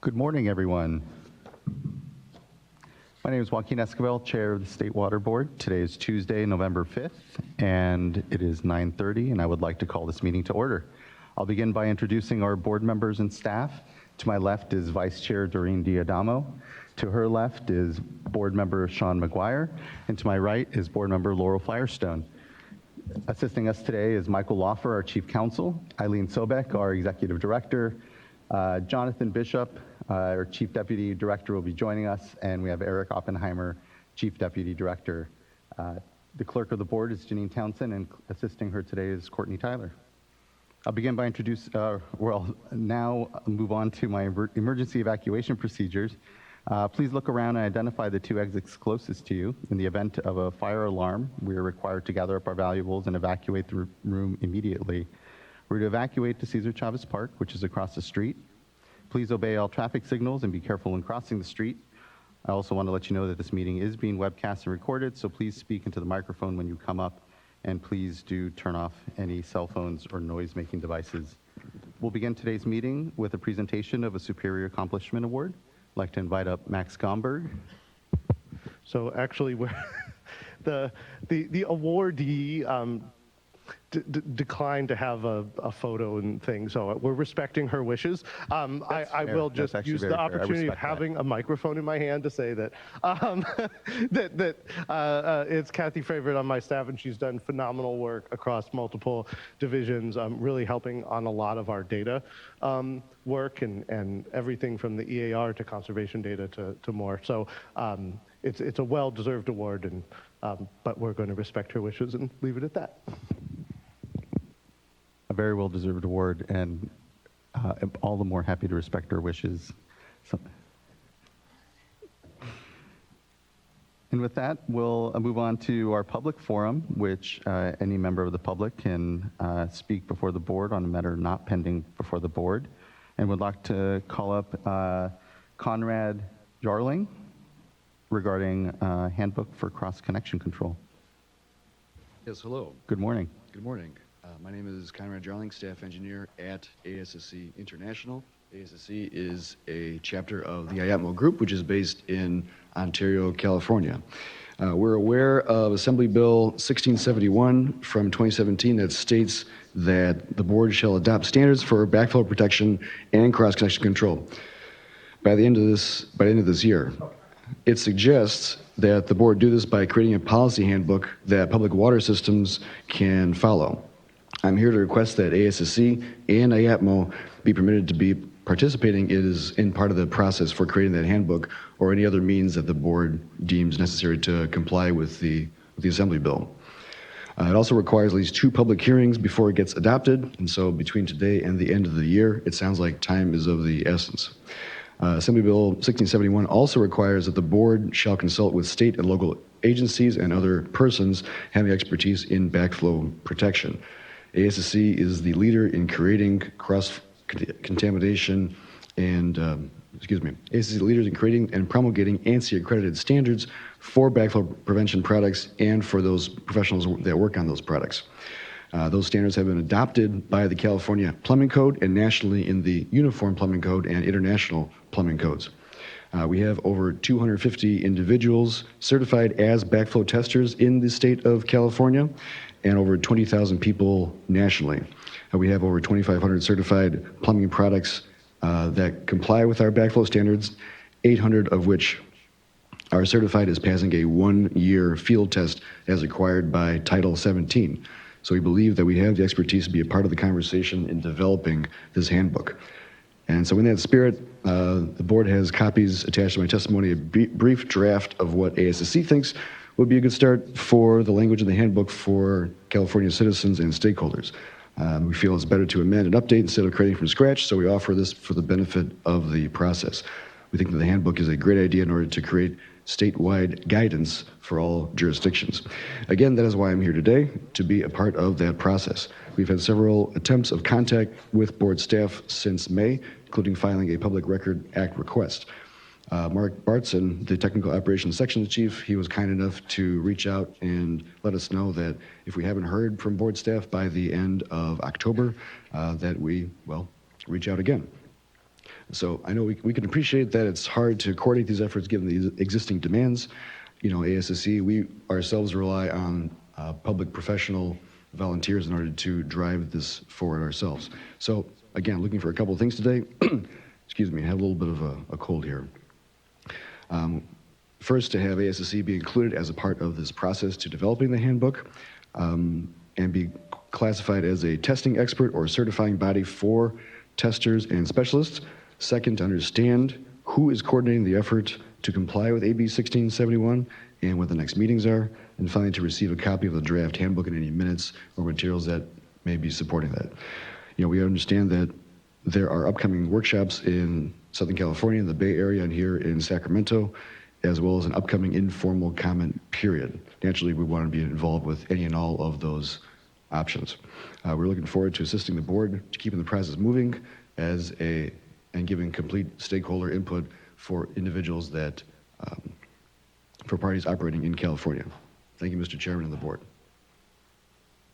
Good morning, everyone. My name is Joaquin Esquivel, Chair of the State Water Board. Today is Tuesday, November 5th, and it is 9:30, and I would like to call this meeting to order. I'll begin by introducing our board members and staff. To my left is Vice Chair Doreen Diadamo. To her left is Board Member Sean McGuire, and to my right is Board Member Laurel Firestone. Assisting us today is Michael Lawfer, our Chief Counsel, Eileen Sobek, our Executive Director, Jonathan Bishop, our Chief Deputy Director, will be joining us, and we have Eric Oppenheimer, Chief Deputy Director. The Clerk of the Board is Janine Townsend, and assisting her today is Courtney Tyler. I'll begin by now move on to my emergency evacuation procedures. Please look around and identify the two exits closest to you. In the event of a fire alarm, we are required to gather up our valuables and evacuate the room immediately. We're to evacuate to Cesar Chavez Park, which is across the street. Please obey all traffic signals and be careful when crossing the street. I also want to let you know that this meeting is being webcast and recorded, so please speak into the microphone when you come up, and please do turn off any cell phones or noise-making devices. We'll begin today's meeting with a presentation of a Superior Accomplishment Award. I'd like to invite up Max Gomberg. So actually, we're the awardee declined to have a photo and things, so we're respecting her wishes. I will just use the opportunity of having a microphone in my hand to say that it's Kathy Favorite on my staff, and she's done phenomenal work across multiple divisions, really helping on a lot of our data work and everything from the EAR to conservation data to more. So it's a well-deserved award, and but we're going to respect her wishes and leave it at that. A very well-deserved award, and all the more happy to respect her wishes. And with that, we'll move on to our public forum, which any member of the public can speak before the board on a matter not pending before the board. And would like to call up Conrad Jarling regarding handbook for cross-connection control. Yes, hello. Good morning. Good morning. My name is Conrad Jarling, staff engineer at ASSC International. ASSC is a chapter of the IATMO Group, which is based in Ontario, California. We're aware of Assembly Bill 1671 from 2017 that states that the board shall adopt standards for backflow protection and cross-connection control by the end of this year. It suggests that the board do this by creating a policy handbook that public water systems can follow. I'm here to request that ASSC and IATMO be permitted to be participating in part of the process for creating that handbook, or any other means that the board deems necessary to comply with the Assembly Bill. It also requires at least 2 public hearings before it gets adopted, and so between today and the end of the year, it sounds like time is of the essence. Assembly Bill 1671 also requires that the board shall consult with state and local agencies and other persons having expertise in backflow protection. ASSC is the leader in creating cross-contamination and, ASSC is the leader in creating and promulgating ANSI-accredited standards for backflow prevention products and for those professionals that work on those products. Those standards have been adopted by the California Plumbing Code and nationally in the Uniform Plumbing Code and International Plumbing Codes. We have over 250 individuals certified as backflow testers in the state of California, and over 20,000 people nationally. We have over 2,500 certified plumbing products that comply with our backflow standards, 800 of which are certified as passing a 1-year field test as required by Title 17. So we believe that we have the expertise to be a part of the conversation in developing this handbook. And so in that spirit, the board has copies attached to my testimony, a brief draft of what ASSC thinks would be a good start for the language of the handbook for California citizens and stakeholders. We feel it's better to amend and update instead of creating from scratch, so we offer this for the benefit of the process. We think that the handbook is a great idea in order to create statewide guidance for all jurisdictions. Again, that is why I'm here today, to be a part of that process. We've had several attempts of contact with board staff since May, including filing a Public Record Act request. Mark Bartson, the Technical Operations Section Chief, he was kind enough to reach out and let us know that if we haven't heard from board staff by the end of October, that we, reach out again. So I know we can appreciate that it's hard to coordinate these efforts given the existing demands. ASSC, we ourselves rely on public professional volunteers in order to drive this forward ourselves. So again, looking for a couple of things today. Excuse me, I have a little bit of a cold here. First, to have ASSC be included as a part of this process to developing the handbook and be classified as a testing expert or certifying body for testers and specialists. Second, to understand who is coordinating the effort to comply with AB 1671 and when the next meetings are. And finally, to receive a copy of the draft handbook and any minutes or materials that may be supporting that. We understand that there are upcoming workshops in Southern California, in the Bay Area, and here in Sacramento, as well as an upcoming informal comment period. Naturally, we want to be involved with any and all of those options. We're looking forward to assisting the board to keeping the process moving and giving complete stakeholder input for individuals for parties operating in California. Thank you, Mr. Chairman and the board.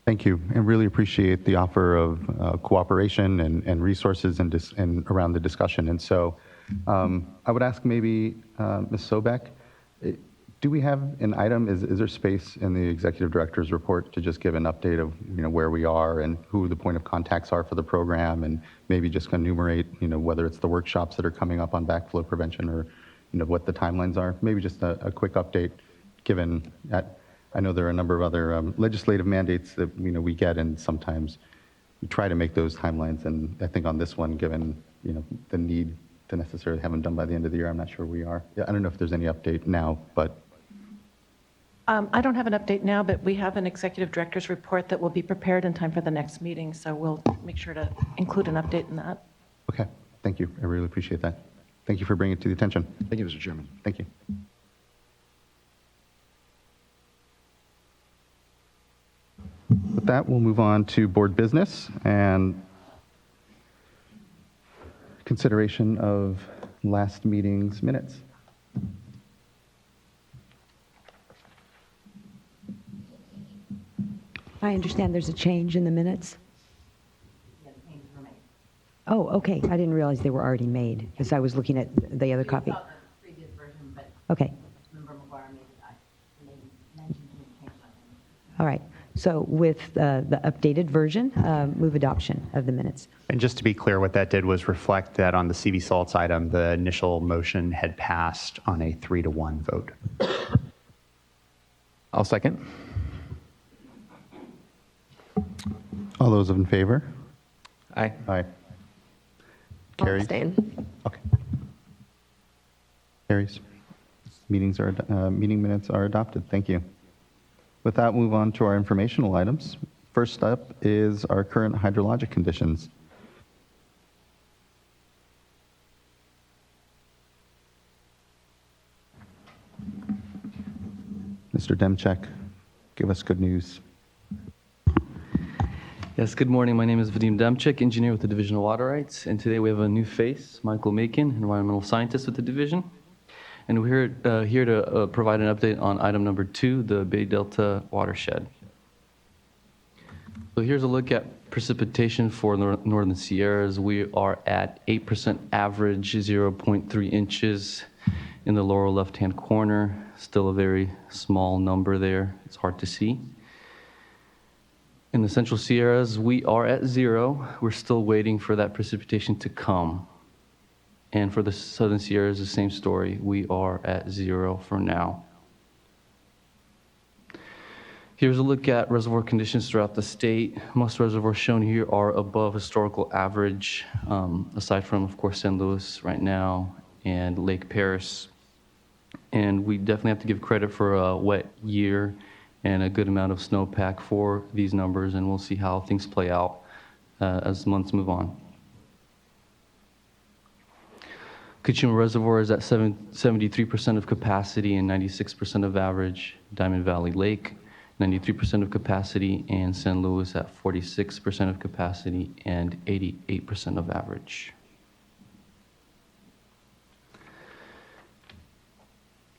Thank you, and really appreciate the offer of cooperation and resources and around the discussion. And so I would ask maybe Ms. Sobek, do we have an item, is there space in the executive director's report to just give an update of where we are and who the point of contacts are for the program, and maybe just enumerate whether it's the workshops that are coming up on backflow prevention or what the timelines are? Maybe just a quick update, given that I know there are a number of other legislative mandates that we get, and sometimes we try to make those timelines. And I think on this one, given the need to necessarily have them done by the end of the year, I'm not sure we are. Yeah, I don't know if there's any update now, but. I don't have an update now, but we have an executive director's report that will be prepared in time for the next meeting, so we'll make sure to include an update in that. Okay, thank you. I really appreciate that. Thank you for bringing it to the attention. Thank you, Mr. Chairman. Thank you. With that, we'll move on to board business and consideration of last meeting's minutes. I understand there's a change in the minutes? Oh, okay. I didn't realize they were already made because I was looking at the other copy. The previous version, but Okay. Member McGuire made mention to change something. All right. So with the updated version, move adoption of the minutes. And just to be clear, what that did was reflect that on the CV salts item, the initial motion had passed on a 3-1 vote. I'll second. All those in favor? Aye. Aye. I'll Carries? abstain. Okay. Carries. Meeting minutes are adopted. Thank you. With that, move on to our informational items. First up is our current hydrologic conditions. Mr. Demchek, give us good news. Yes, good morning. My name is Vadim Demchik, engineer with the Division of Water Rights, and today we have a new face, Michael Macon, environmental scientist with the division. And we're here to provide an update on item number 2, the Bay Delta watershed. So here's a look at precipitation for Northern Sierras. We are at 8% average, 0.3 inches in the lower left-hand corner. Still a very small number there. It's hard to see. In the Central Sierras, we are at 0. We're still waiting for that precipitation to come. And for the Southern Sierras, the same story. We are at 0 for now. Here's a look at reservoir conditions throughout the state. Most reservoirs shown here are above historical average, aside from, of course, San Luis right now and Lake Paris. And we definitely have to give credit for a wet year and a good amount of snowpack for these numbers, and we'll see how things play out as months move on. Kachuma Reservoir is at 73% of capacity and 96% of average. Diamond Valley Lake, 93% of capacity, and San Luis at 46% of capacity and 88% of average.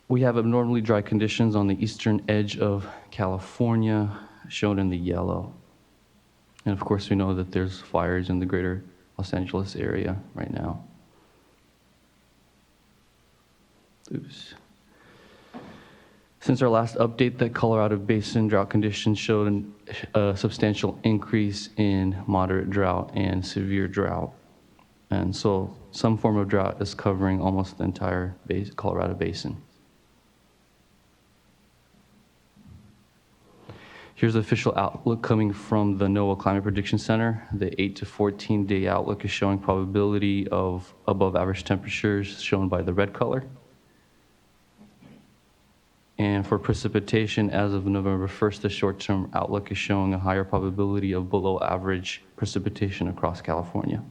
We have abnormally dry conditions on the eastern edge of California, shown in the yellow. And of course, we know that there's fires in the greater Los Angeles area right now. Oops. Since our last update, the Colorado Basin drought conditions showed a substantial increase in moderate drought and severe drought. And so some form of drought is covering almost the entire Colorado Basin. Here's the official outlook coming from the NOAA Climate Prediction Center. The 8 to 14 day outlook is showing probability of above average temperatures shown by the red color. And for precipitation, as of November 1st, the short-term outlook is showing a higher probability of below average precipitation across California.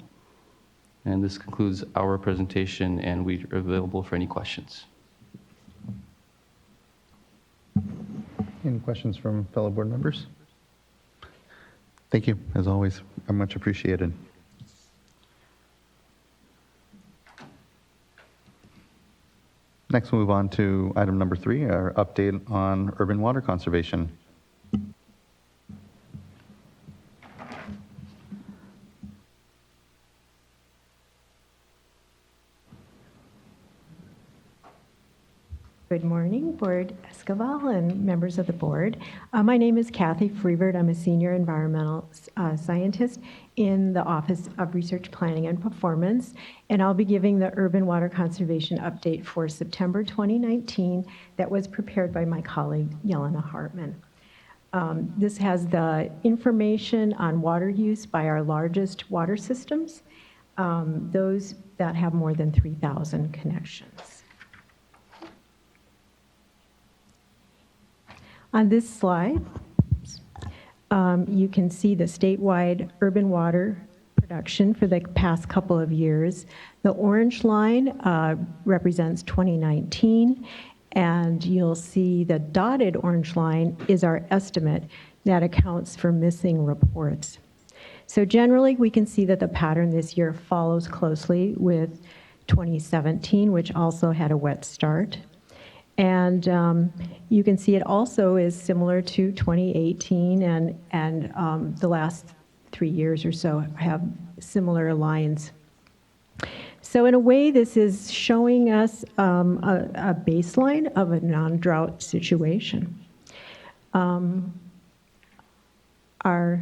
And this concludes our presentation, and we are available for any questions. Any questions from fellow board members? Thank you, as always. Much appreciated. Next, we'll move on to item number 3, our update on urban water conservation. Good morning, Board Escobar and members of the board. My name is Kathy Freevert. I'm a senior environmental scientist in the Office of Research Planning and Performance, and I'll be giving the urban water conservation update for September 2019 that was prepared by my colleague, Yelena Hartman. This has the information on water use by our largest water systems, those that have more than 3,000 connections. On this slide, you can see the statewide urban water production for the past couple of years. The orange line represents 2019, and you'll see the dotted orange line is our estimate that accounts for missing reports. So generally, we can see that the pattern this year follows closely with 2017, which also had a wet start. And you can see it also is similar to 2018, and the last 3 years or so have similar lines. So in a way, this is showing us a baseline of a non-drought situation. Our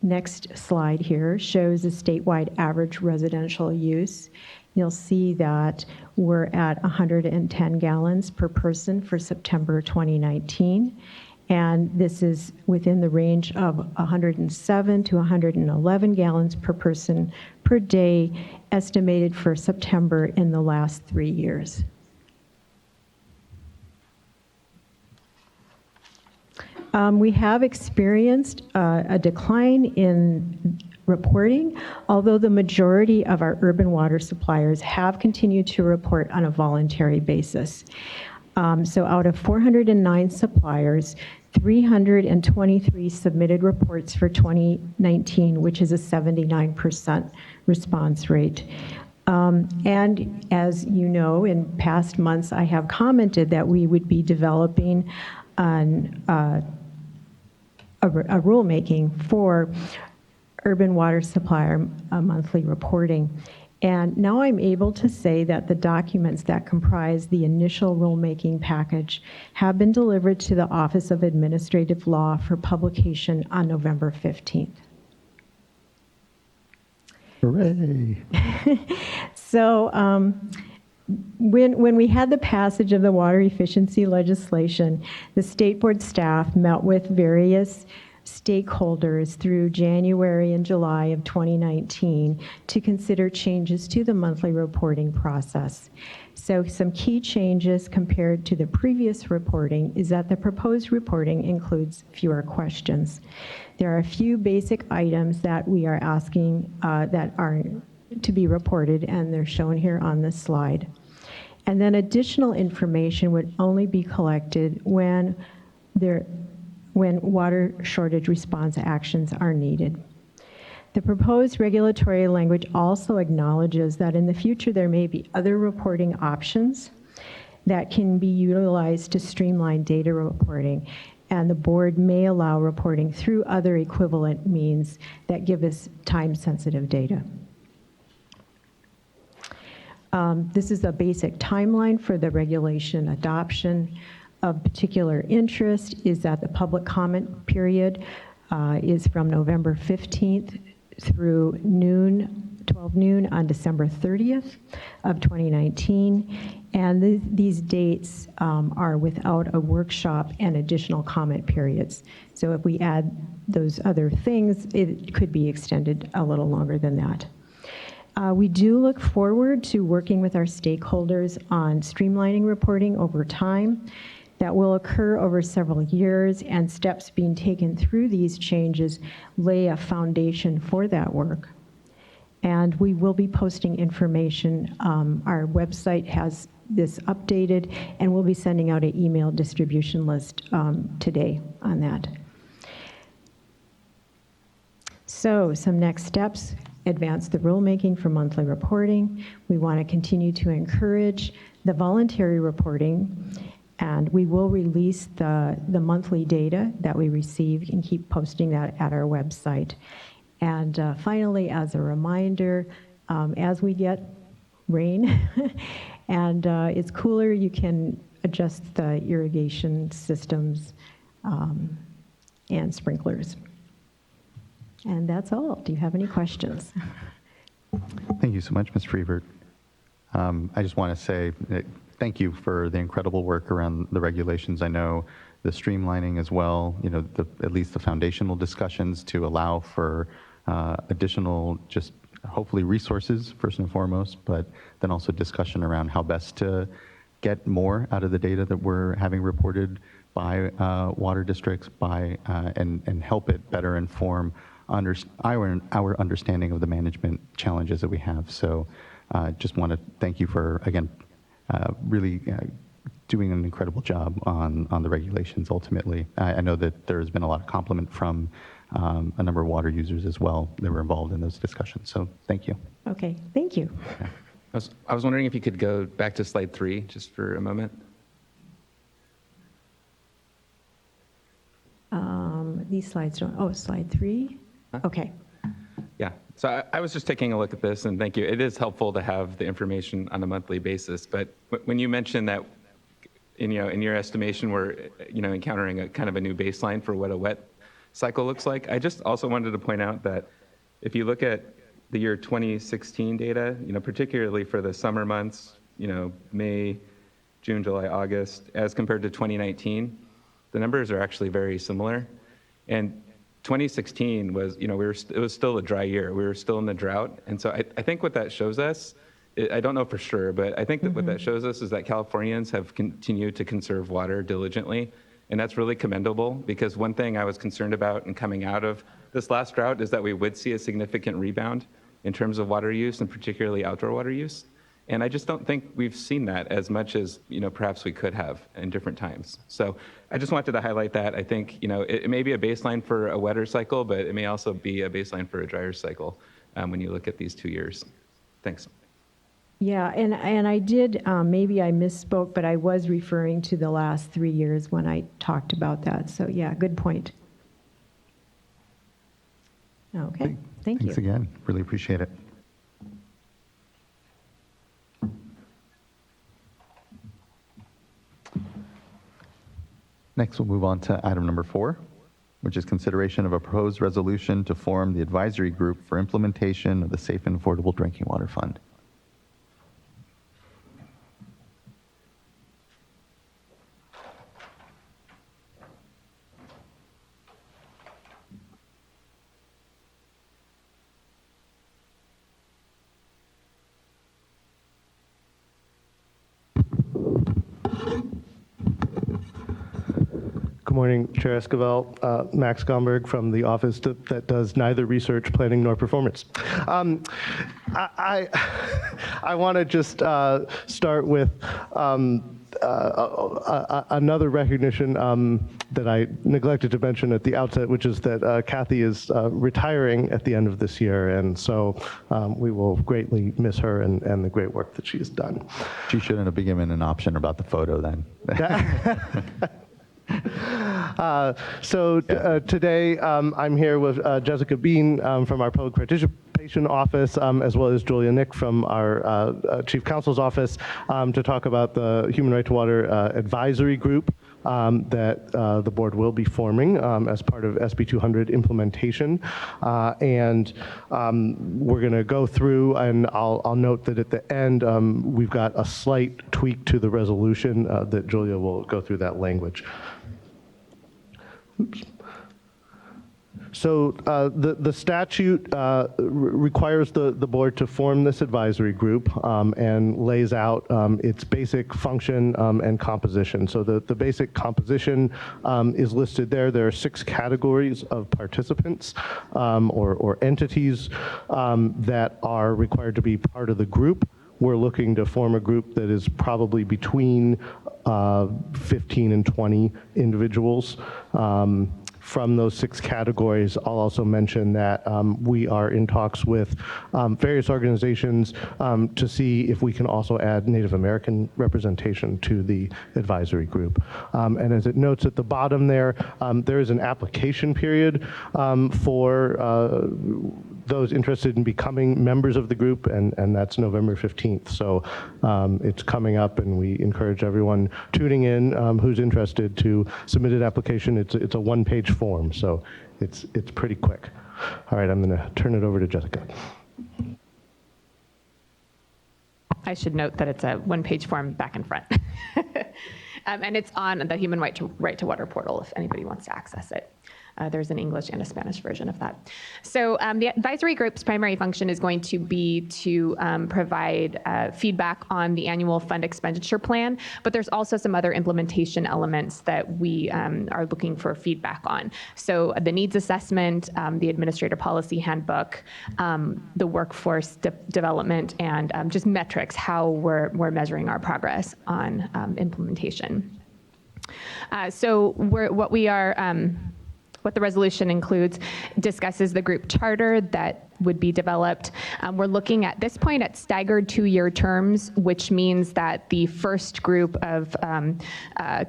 next slide here shows the statewide average residential use. You'll see that we're at 110 gallons per person for September 2019, and this is within the range of 107 to 111 gallons per person per day, estimated for September in the last 3 years. We have experienced a decline in reporting, although the majority of our urban water suppliers have continued to report on a voluntary basis. So out of 409 suppliers, 323 submitted reports for 2019, which is a 79% response rate. And as you know, in past months, I have commented that we would be developing a rulemaking for urban water supplier monthly reporting. And now I'm able to say that the documents that comprise the initial rulemaking package have been delivered to the Office of Administrative Law for publication on November 15th. Hooray. So when we had the passage of the water efficiency legislation, the state board staff met with various stakeholders through January and July of 2019 to consider changes to the monthly reporting process. So some key changes compared to the previous reporting is that the proposed reporting includes fewer questions. There are a few basic items that we are asking that are to be reported, and they're shown here on this slide. And then additional information would only be collected when water shortage response actions are needed. The proposed regulatory language also acknowledges that in the future there may be other reporting options that can be utilized to streamline data reporting, and the board may allow reporting through other equivalent means that give us time-sensitive data. This is a basic timeline for the regulation adoption. Of particular interest is that the public comment period is from November 15th through 12 noon on December 30th of 2019. And these dates are without a workshop and additional comment periods. So if we add those other things, it could be extended a little longer than that. We do look forward to working with our stakeholders on streamlining reporting over time. That will occur over several years, and steps being taken through these changes lay a foundation for that work. And we will be posting information. Our website has this updated, and we'll be sending out an email distribution list today on that. So some next steps: advance the rulemaking for monthly reporting. We want to continue to encourage the voluntary reporting, and we will release the monthly data that we receive and keep posting that at our website. And finally, as a reminder, as we get rain and it's cooler, you can adjust the irrigation systems and sprinklers. And that's all. Do you have any questions? Thank you so much, Ms. Freevert. I just want to say thank you for the incredible work around the regulations. I know the streamlining as well, at least the foundational discussions to allow for additional, just hopefully resources first and foremost, but then also discussion around how best to get more out of the data that we're having reported by water districts and help it better inform our understanding of the management challenges that we have. So just want to thank you for, again, really doing an incredible job on the regulations ultimately. I know that there's been a lot of compliment from a number of water users as well that were involved in those discussions. So thank you. Okay, thank you. I was wondering if you could go back to slide 3 just for a moment. These slides don't, slide 3? Huh? Okay. Yeah, so I was just taking a look at this, and thank you. It is helpful to have the information on a monthly basis, but when you mentioned that, in your estimation, we're encountering a kind of a new baseline for what a wet cycle looks like, I just also wanted to point out that if you look at the year 2016 data, particularly for the summer months, May, June, July, August, as compared to 2019, the numbers are actually very similar. And 2016 was, it was still a dry year. We were still in the drought. And so I think what that shows us, I don't know for sure, but I think that what that shows us is that Californians have continued to conserve water diligently. And that's really commendable, because one thing I was concerned about in coming out of this last drought is that we would see a significant rebound in terms of water use, and particularly outdoor water use. And I just don't think we've seen that as much as perhaps we could have in different times. So I just wanted to highlight that. I think it may be a baseline for a wetter cycle, but it may also be a baseline for a drier cycle when you look at these 2 years. Thanks. Yeah, and I did, maybe I misspoke, but I was referring to the last 3 years when I talked about that. So yeah, good point. Okay, thank you. Thanks again. Really appreciate it. Next, we'll move on to item number 4, which is consideration of a proposed resolution to form the advisory group for implementation of the Safe and Affordable Drinking Water Fund. Good morning, Chair Esquivel. Max Gomberg from the office that does neither research, planning, nor performance. I want to just start with another recognition that I neglected to mention at the outset, which is that Kathy is retiring at the end of this year, and so we will greatly miss her and the great work that she has done. She shouldn't have been given an option about the photo then. Today, I'm here with Jessica Bean from our Public Participation Office, as well as Julia Nick from our Chief Counsel's Office, to talk about the Human Right to Water Advisory Group that the board will be forming as part of SB 200 implementation. And we're going to go through, and I'll note that at the end, we've got a slight tweak to the resolution that Julia will go through that language. Oops. So the statute requires the board to form this advisory group and lays out its basic function and composition. So the basic composition is listed there. There are 6 categories of participants or entities that are required to be part of the group. We're looking to form a group that is probably between 15 and 20 individuals. From those 6 categories, I'll also mention that we are in talks with various organizations to see if we can also add Native American representation to the advisory group. And as it notes at the bottom there, there is an application period for those interested in becoming members of the group, and that's November 15th. So it's coming up, and we encourage everyone tuning in who's interested to submit an application. It's a 1-page form, so it's pretty quick. All right, I'm going to turn it over to Jessica. I should note that it's a 1-page form back and front. And it's on the Human Right to Water portal if anybody wants to access it. There's an English and a Spanish version of that. So the advisory group's primary function is going to be to provide feedback on the annual fund expenditure plan, but there's also some other implementation elements that we are looking for feedback on. So the needs assessment, the administrator policy handbook, the workforce development, and just metrics, how we're measuring our progress on implementation. What the resolution includes discusses the group charter that would be developed. We're looking at this point at staggered 2-year terms, which means that the first group of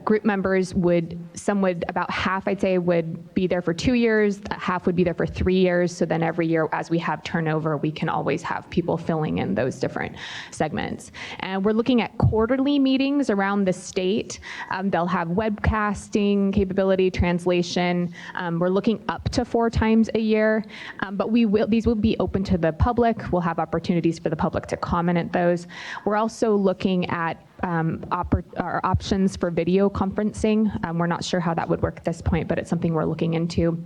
group members about half, I'd say, would be there for 2 years, half would be there for 3 years. So then every year, as we have turnover, we can always have people filling in those different segments. And we're looking at quarterly meetings around the state. They'll have webcasting capability, translation. We're looking up to 4 times a year, but these will be open to the public. We'll have opportunities for the public to comment at those. We're also looking at our options for video conferencing. We're not sure how that would work at this point, but it's something we're looking into.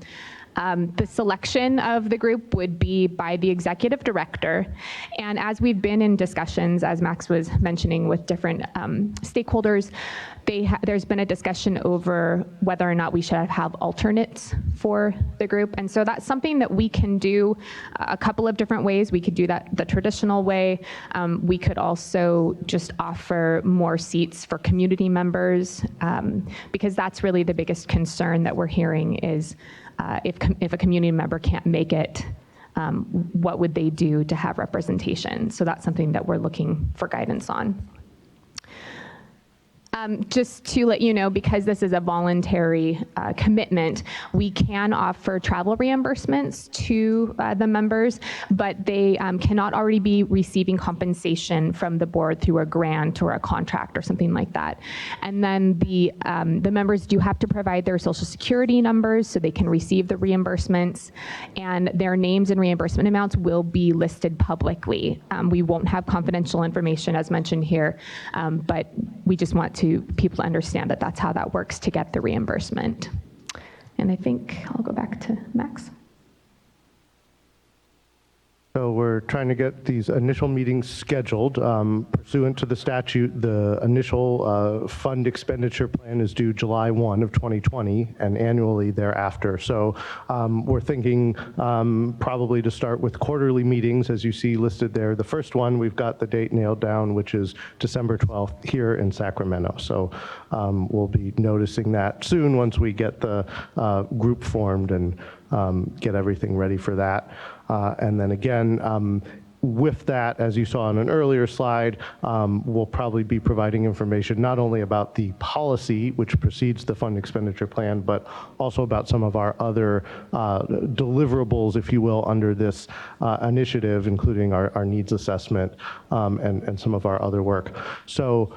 The selection of the group would be by the executive director. And as we've been in discussions, as Max was mentioning, with different stakeholders, there's been a discussion over whether or not we should have alternates for the group. And so that's something that we can do a couple of different ways. We could do that the traditional way. We could also just offer more seats for community members, because that's really the biggest concern that we're hearing is if a community member can't make it, what would they do to have representation? So that's something that we're looking for guidance on. Just to let you know, because this is a voluntary commitment, we can offer travel reimbursements to the members, but they cannot already be receiving compensation from the board through a grant or a contract or something like that. And then the members do have to provide their social security numbers so they can receive the reimbursements, and their names and reimbursement amounts will be listed publicly. We won't have confidential information as mentioned here, but we just want people to understand that that's how that works to get the reimbursement. And I think I'll go back to Max. So we're trying to get these initial meetings scheduled. Pursuant to the statute, the initial fund expenditure plan is due July 1 of 2020 and annually thereafter. So we're thinking probably to start with quarterly meetings, as you see listed there. The first one, we've got the date nailed down, which is December 12th here in Sacramento. So we'll be noticing that soon once we get the group formed and get everything ready for that. And then again, with that, as you saw on an earlier slide, we'll probably be providing information not only about the policy, which precedes the fund expenditure plan, but also about some of our other deliverables, if you will, under this initiative, including our needs assessment and some of our other work. So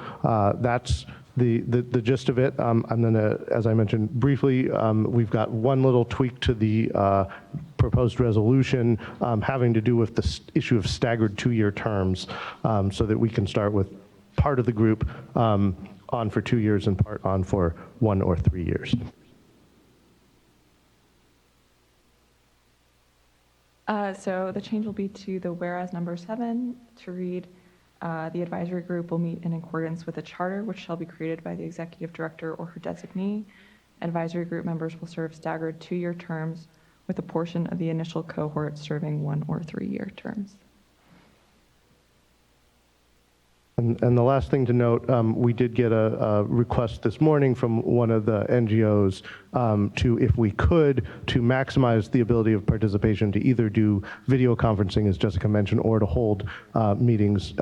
that's the gist of it. I'm going to, as I mentioned briefly, we've got one little tweak to the proposed resolution having to do with the issue of staggered 2-year terms, so that we can start with part of the group on for 2 years and part on for 1 or 3 years. So the change will be to the whereas number 7 to read, the advisory group will meet in accordance with a charter which shall be created by the executive director or her designee. Advisory group members will serve staggered 2-year terms, with a portion of the initial cohort serving 1 or 3-year terms. And the last thing to note, we did get a request this morning from one of the NGOs to, if we could, to maximize the ability of participation, to either do video conferencing, as Jessica mentioned, or to hold meetings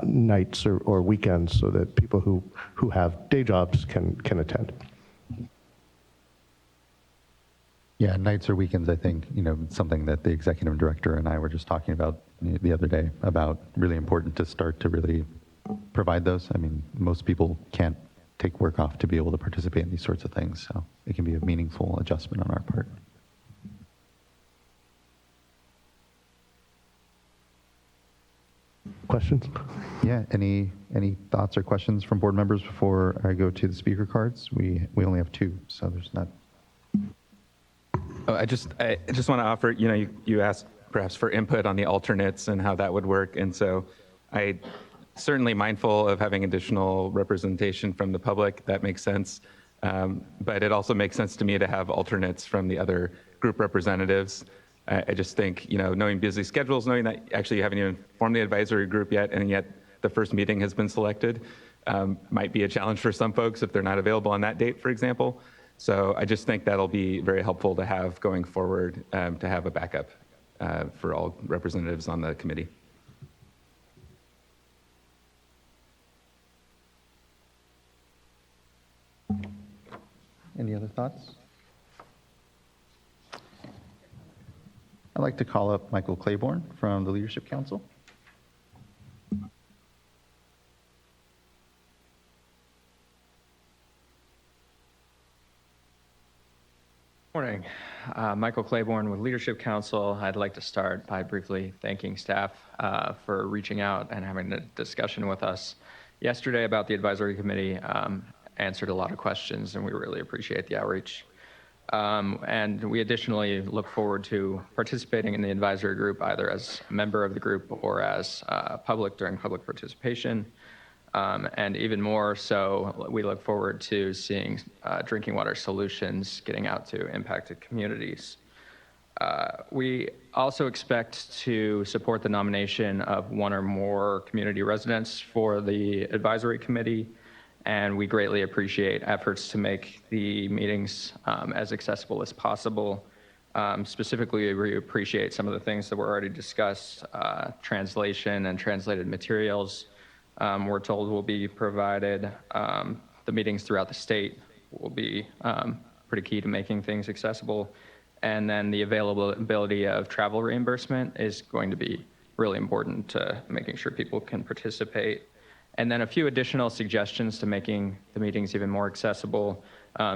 nights or weekends, so that people who have day jobs can attend. Yeah, nights or weekends, I think, something that the executive director and I were just talking about the other day, about really important to start to really provide those. I mean, most people can't take work off to be able to participate in these sorts of things, so it can be a meaningful adjustment on our part. Questions? Yeah, any thoughts or questions from board members before I go to the speaker cards? We only have 2, so there's not. Oh, I just want to offer, you asked perhaps for input on the alternates and how that would work. And so I certainly mindful of having additional representation from the public. That makes sense. But it also makes sense to me to have alternates from the other group representatives. I just think, knowing busy schedules, knowing that actually you haven't even formed the advisory group yet, and yet the first meeting has been selected, might be a challenge for some folks if they're not available on that date, for example. So I just think that'll be very helpful to have going forward, to have a backup for all representatives on the committee. Any other thoughts? I'd like to call up Michael Claiborne from the Leadership Council. Morning. Michael Claiborne with Leadership Council. I'd like to start by briefly thanking staff for reaching out and having a discussion with us yesterday about the advisory committee. Answered a lot of questions, and we really appreciate the outreach. And we additionally look forward to participating in the advisory group, either as a member of the group or as public during public participation. And even more so, we look forward to seeing drinking water solutions getting out to impacted communities. We also expect to support the nomination of 1 or more community residents for the advisory committee, and we greatly appreciate efforts to make the meetings as accessible as possible. Specifically, we appreciate some of the things that were already discussed, translation and translated materials. We're told will be provided. The meetings throughout the state will be pretty key to making things accessible. And then the availability of travel reimbursement is going to be really important to making sure people can participate. And then a few additional suggestions to making the meetings even more accessible,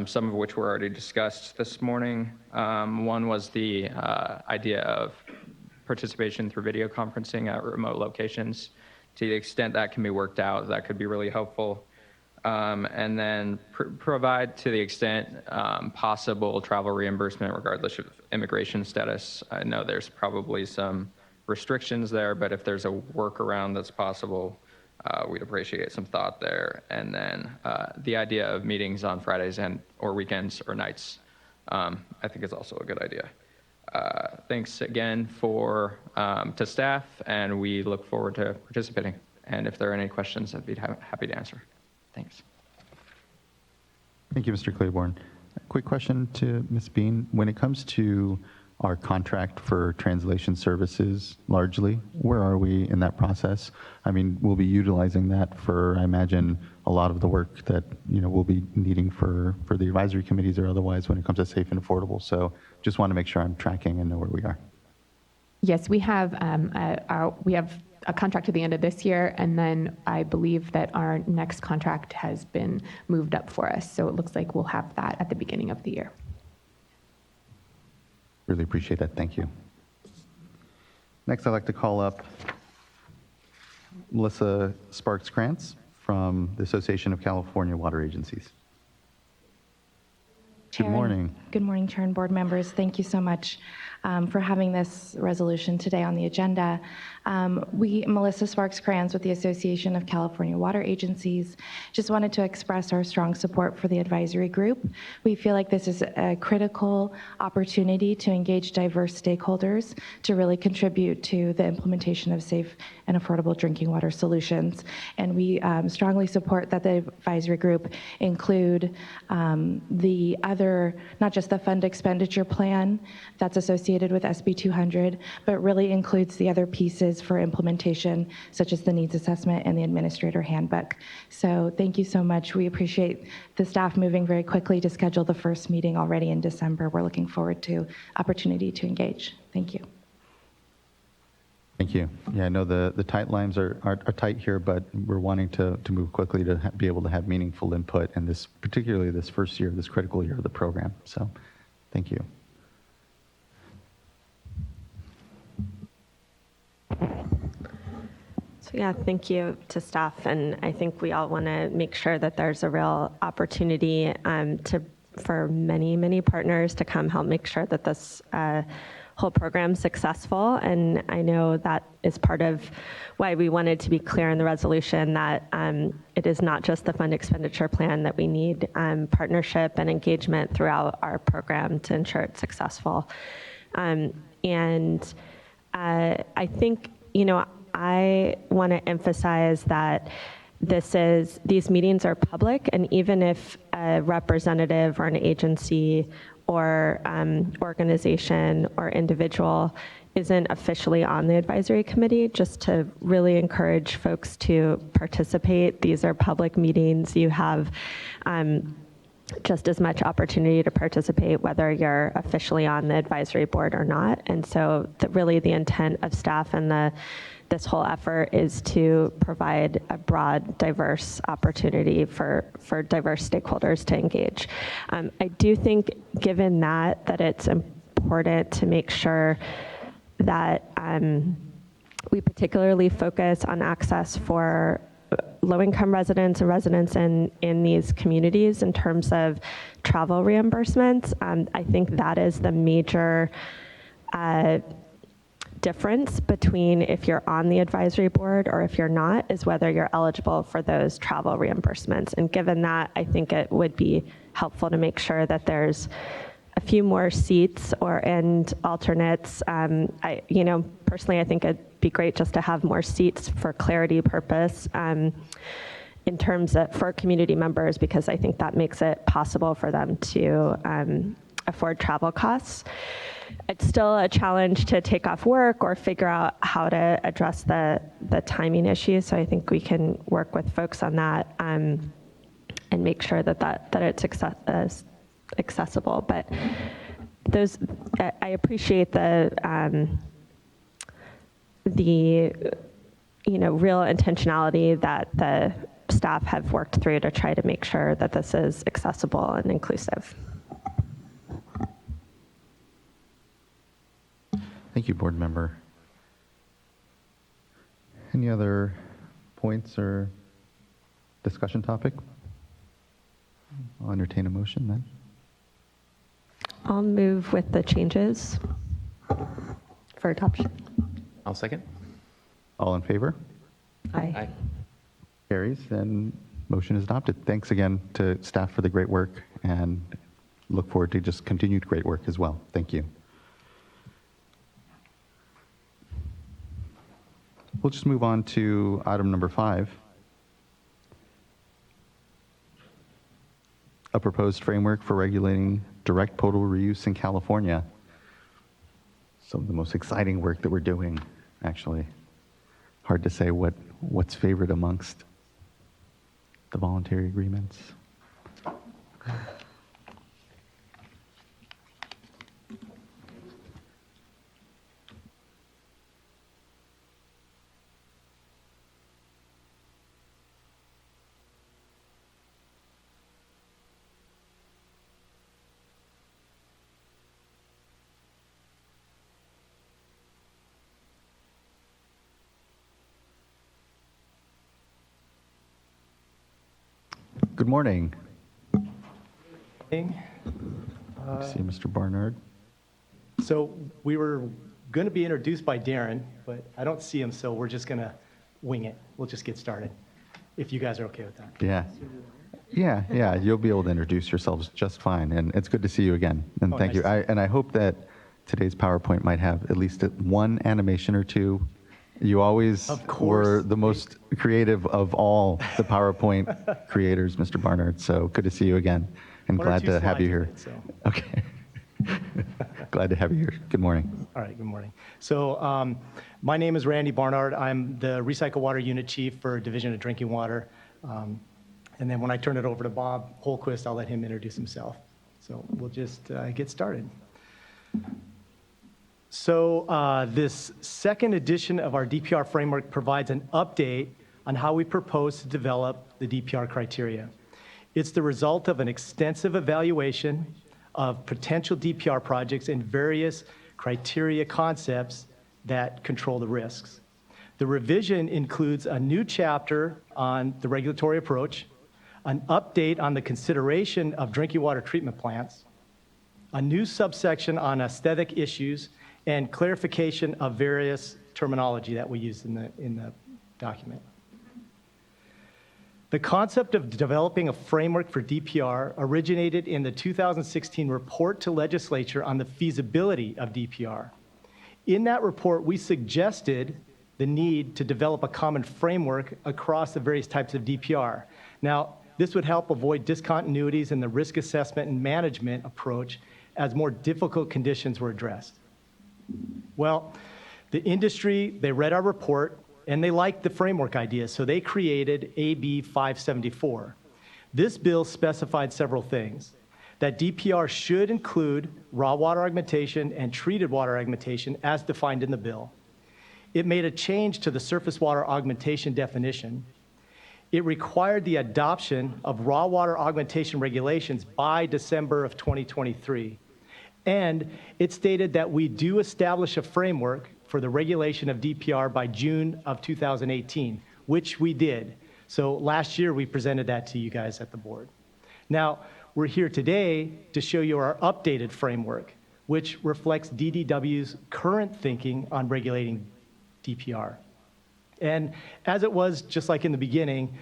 some of which were already discussed this morning. One was the idea of participation through video conferencing at remote locations. To the extent that can be worked out, that could be really helpful. And then provide, to the extent possible, travel reimbursement regardless of immigration status. I know there's probably some restrictions there, but if there's a workaround that's possible, we'd appreciate some thought there. And then the idea of meetings on Fridays or weekends or nights, I think is also a good idea. Thanks again to staff, and we look forward to participating. And if there are any questions, I'd be happy to answer. Thanks. Thank you, Mr. Claiborne. Quick question to Ms. Bean. When it comes to our contract for translation services largely. Where are we in that process? I mean, we'll be utilizing that for, I imagine, a lot of the work that, we'll be needing for the advisory committees or otherwise when it comes to safe and affordable. So just want to make sure I'm tracking and know where we are. Yes, we have a contract to the end of this year, and then I believe that our next contract has been moved up for us. So it looks like we'll have that at the beginning of the year. Really appreciate that. Thank you. Next, I'd like to call up Melissa Sparks-Krantz from the Association of California Water Agencies. Good morning. Good morning, Chair and board members. Thank you so much for having this resolution today on the agenda. Melissa Sparks-Krantz with the Association of California Water Agencies, just wanted to express our strong support for the advisory group. We feel like this is a critical opportunity to engage diverse stakeholders to really contribute to the implementation of safe and affordable drinking water solutions. And we strongly support that the advisory group include the other, not just the fund expenditure plan that's associated with SB 200, but really includes the other pieces for implementation, such as the needs assessment and the administrator handbook. So thank you so much. We appreciate the staff moving very quickly to schedule the first meeting already in December. We're looking forward to opportunity to engage. Thank you. Thank you. Yeah, I know the timelines are tight here, but we're wanting to move quickly to be able to have meaningful input in this, particularly this first year, this critical year of the program. So thank you. So yeah, thank you to staff, and I think we all want to make sure that there's a real opportunity for many partners to come help make sure that this whole program successful. And I know that is part of why we wanted to be clear in the resolution that it is not just the fund expenditure plan, that we need partnership and engagement throughout our program to ensure it's successful. And I think, I want to emphasize that these meetings are public, and even if a representative or an agency or organization or individual isn't officially on the advisory committee, just to really encourage folks to participate. These are public meetings. You have just as much opportunity to participate whether you're officially on the advisory board or not. And so really the intent of staff and this whole effort is to provide a broad, diverse opportunity for diverse stakeholders to engage. I do think, given that it's important to make sure that we particularly focus on access for low-income residents and residents in these communities in terms of travel reimbursements. I think that is the major difference between if you're on the advisory board or if you're not, is whether you're eligible for those travel reimbursements. And given that, I think it would be helpful to make sure that there's a few more seats and alternates. Personally, I think it'd be great just to have more seats for clarity purpose in terms of for community members, because I think that makes it possible for them to afford travel costs. It's still a challenge to take off work or figure out how to address the timing issue. So I think we can work with folks on that and make sure that it's accessible. But I appreciate the real intentionality that the staff have worked through to try to make sure that this is accessible and inclusive. Thank you, board member. Any other points or discussion topic? I'll entertain a motion then. I'll move with the changes for adoption. I'll second. All in favor? Aye. Aye. Carries, and motion is adopted. Thanks again to staff for the great work, and look forward to just continued great work as well. Thank you. We'll just move on to item number 5. A proposed framework for regulating direct potable reuse in California. some of the most exciting work that we're doing, actually. Hard to say what's favorite amongst the voluntary agreements. Good morning. See Mr. Barnard. So we were going to be introduced by Darren, but I don't see him, so we're just going to wing it. We'll just get started, if you guys are okay with that. Yeah, you'll be able to introduce yourselves just fine, and it's good to see you again, and thank you. Nice. I hope that today's PowerPoint might have at least one animation or two. You always were the most creative of all the PowerPoint creators, Mr. Barnard, so good to see you again, and One or glad two to have you slides here. of it, Okay. Glad to have you here. Good morning. All right, good morning. So my name is Randy Barnard. I'm the Recycle Water Unit Chief for Division of Drinking Water. And then when I turn it over to Bob Holquist, I'll let him introduce himself. So we'll just get started. So this second edition of our DPR framework provides an update on how we propose to develop the DPR criteria. It's the result of an extensive evaluation of potential DPR projects and various criteria concepts that control the risks. The revision includes a new chapter on the regulatory approach, an update on the consideration of drinking water treatment plants, a new subsection on aesthetic issues, and clarification of various terminology that we use in the document. The concept of developing a framework for DPR originated in the 2016 report to legislature on the feasibility of DPR. In that report, we suggested the need to develop a common framework across the various types of DPR. Now, this would help avoid discontinuities in the risk assessment and management approach as more difficult conditions were addressed. Well, the industry, they read our report, and they liked the framework idea, so they created AB 574. This bill specified several things: that DPR should include raw water augmentation and treated water augmentation as defined in the bill. It made a change to the surface water augmentation definition. It required the adoption of raw water augmentation regulations by December of 2023. And it stated that we do establish a framework for the regulation of DPR by June of 2018, which we did. So last year, we presented that to you guys at the board. Now, we're here today to show you our updated framework, which reflects DDW's current thinking on regulating DPR. And as it was just like in the beginning,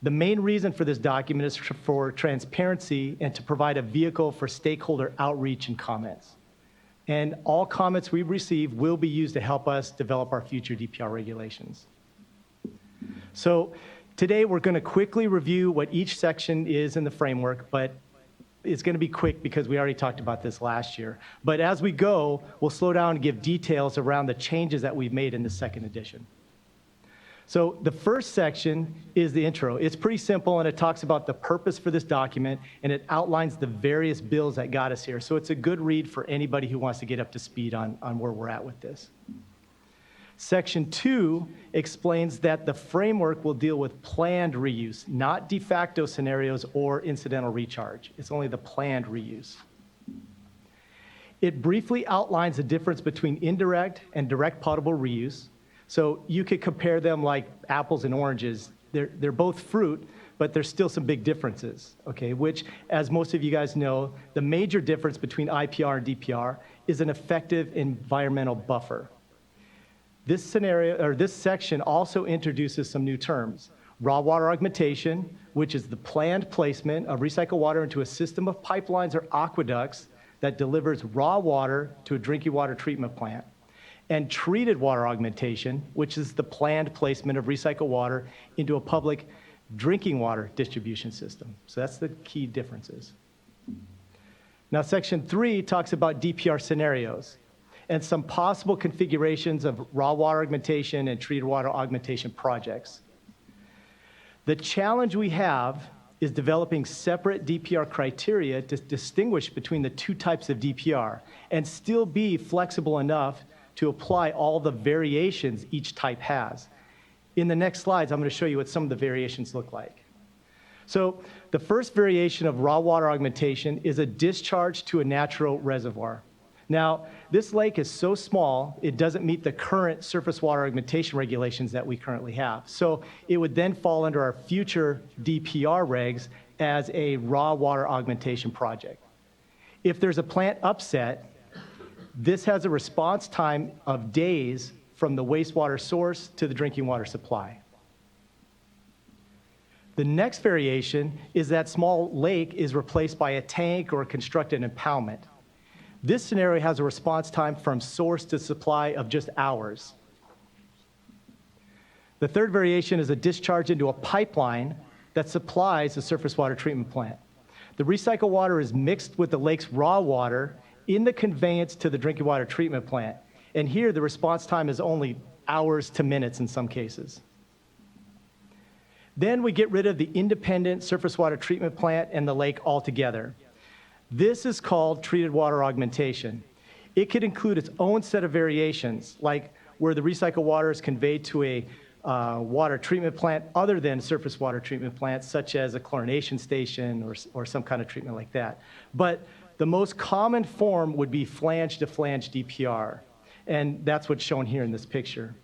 the main reason for this document is for transparency and to provide a vehicle for stakeholder outreach and comments. And all comments we receive will be used to help us develop our future DPR regulations. So today we're going to quickly review what each section is in the framework, but it's going to be quick because we already talked about this last year. But as we go, we'll slow down and give details around the changes that we've made in the second edition. So the first section is the intro. It's pretty simple, and it talks about the purpose for this document, and it outlines the various bills that got us here. So it's a good read for anybody who wants to get up to speed on where we're at with this. Section 2 explains that the framework will deal with planned reuse, not de facto scenarios or incidental recharge. It's only the planned reuse. It briefly outlines the difference between indirect and direct potable reuse. So you could compare them like apples and oranges. They're both fruit, but there's still some big differences, okay? Which, as most of you guys know, the major difference between IPR and DPR is an effective environmental buffer. This section also introduces some new terms: raw water augmentation, which is the planned placement of recycled water into a system of pipelines or aqueducts that delivers raw water to a drinking water treatment plant; and treated water augmentation, which is the planned placement of recycled water into a public drinking water distribution system. So that's the key differences. Now, section 3 talks about DPR scenarios. and some possible configurations of raw water augmentation and treated water augmentation projects. The challenge we have is developing separate DPR criteria to distinguish between the two types of DPR and still be flexible enough to apply all the variations each type has. In the next slides, I'm going to show you what some of the variations look like. So the first variation of raw water augmentation is a discharge to a natural reservoir. Now, this lake is so small, it doesn't meet the current surface water augmentation regulations that we currently have. So it would then fall under our future DPR regs as a raw water augmentation project. If there's a plant upset, this has a response time of days from the wastewater source to the drinking water supply. The next variation is that small lake is replaced by a tank or constructed impoundment. This scenario has a response time from source to supply of just hours. The third variation is a discharge into a pipeline that supplies the surface water treatment plant. The recycled water is mixed with the lake's raw water in the conveyance to the drinking water treatment plant. And here, the response time is only hours to minutes in some cases. Then we get rid of the independent surface water treatment plant and the lake altogether. This is called treated water augmentation. It could include its own set of variations, like where the recycled water is conveyed to a water treatment plant other than surface water treatment plants, such as a chlorination station or some kind of treatment like that. But the most common form would be flange-to-flange DPR, and that's what's shown here in this picture.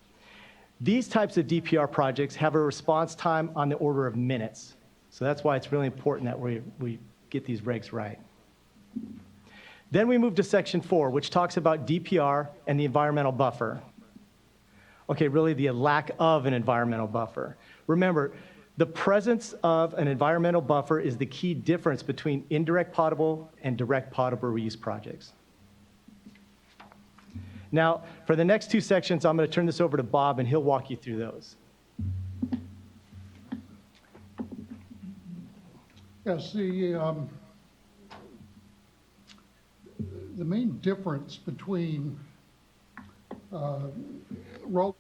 These types of DPR projects have a response time on the order of minutes. So that's why it's really important that we get these regs right. Then we move to section 4, which talks about DPR and the environmental buffer. Okay, really the lack of an environmental buffer. Remember, the presence of an environmental buffer is the key difference between indirect potable and direct potable reuse projects. Now, for the next two sections, I'm going to turn this over to Bob, and he'll walk you through those. Yes, the main difference between raw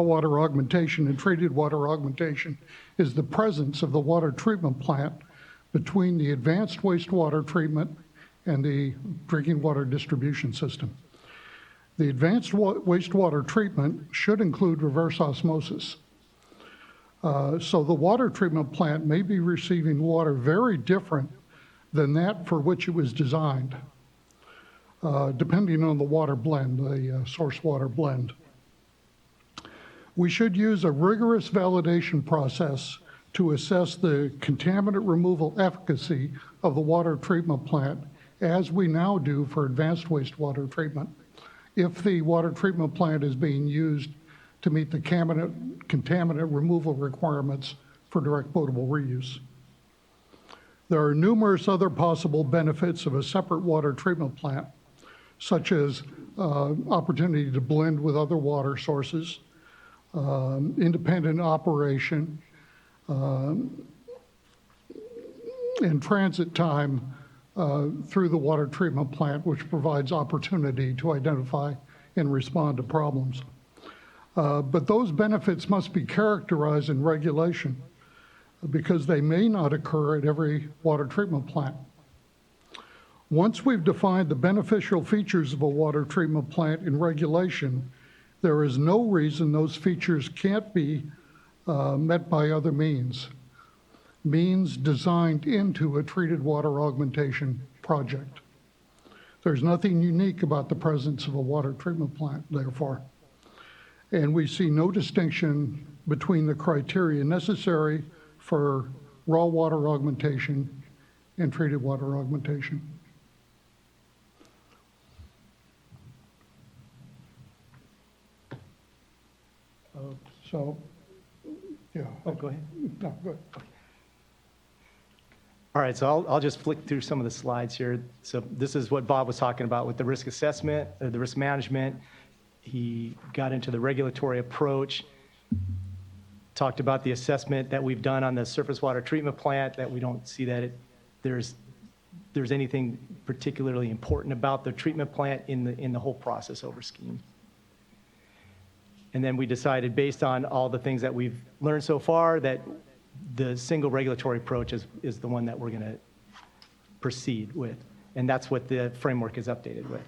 water augmentation and treated water augmentation is the presence of the water treatment plant between the advanced wastewater treatment and the drinking water distribution system. The advanced wastewater treatment should include reverse osmosis. So the water treatment plant may be receiving water very different than that for which it was designed, depending on the water blend, the source water blend. We should use a rigorous validation process to assess the contaminant removal efficacy of the water treatment plant, as we now do for advanced wastewater treatment, if the water treatment plant is being used to meet the contaminant removal requirements for direct potable reuse. There are numerous other possible benefits of a separate water treatment plant, such as opportunity to blend with other water sources, independent operation, and transit time through the water treatment plant, which provides opportunity to identify and respond to problems. But those benefits must be characterized in regulation because they may not occur at every water treatment plant. Once we've defined the beneficial features of a water treatment plant in regulation, there is no reason those features can't be met by other means designed into a treated water augmentation project. There's nothing unique about the presence of a water treatment plant, therefore. And we see no distinction between the criteria necessary for raw water augmentation and treated water augmentation. So, yeah. Oh, go ahead. No, go ahead. All right, so I'll just flick through some of the slides here. So this is what Bob was talking about with the risk assessment, the risk management. He got into the regulatory approach, talked about the assessment that we've done on the surface water treatment plant, that we don't see that there's there's anything particularly important about the treatment plant in the whole process over scheme. And then we decided, based on all the things that we've learned so far, that the single regulatory approach is the one that we're going to proceed with. And that's what the framework is updated with.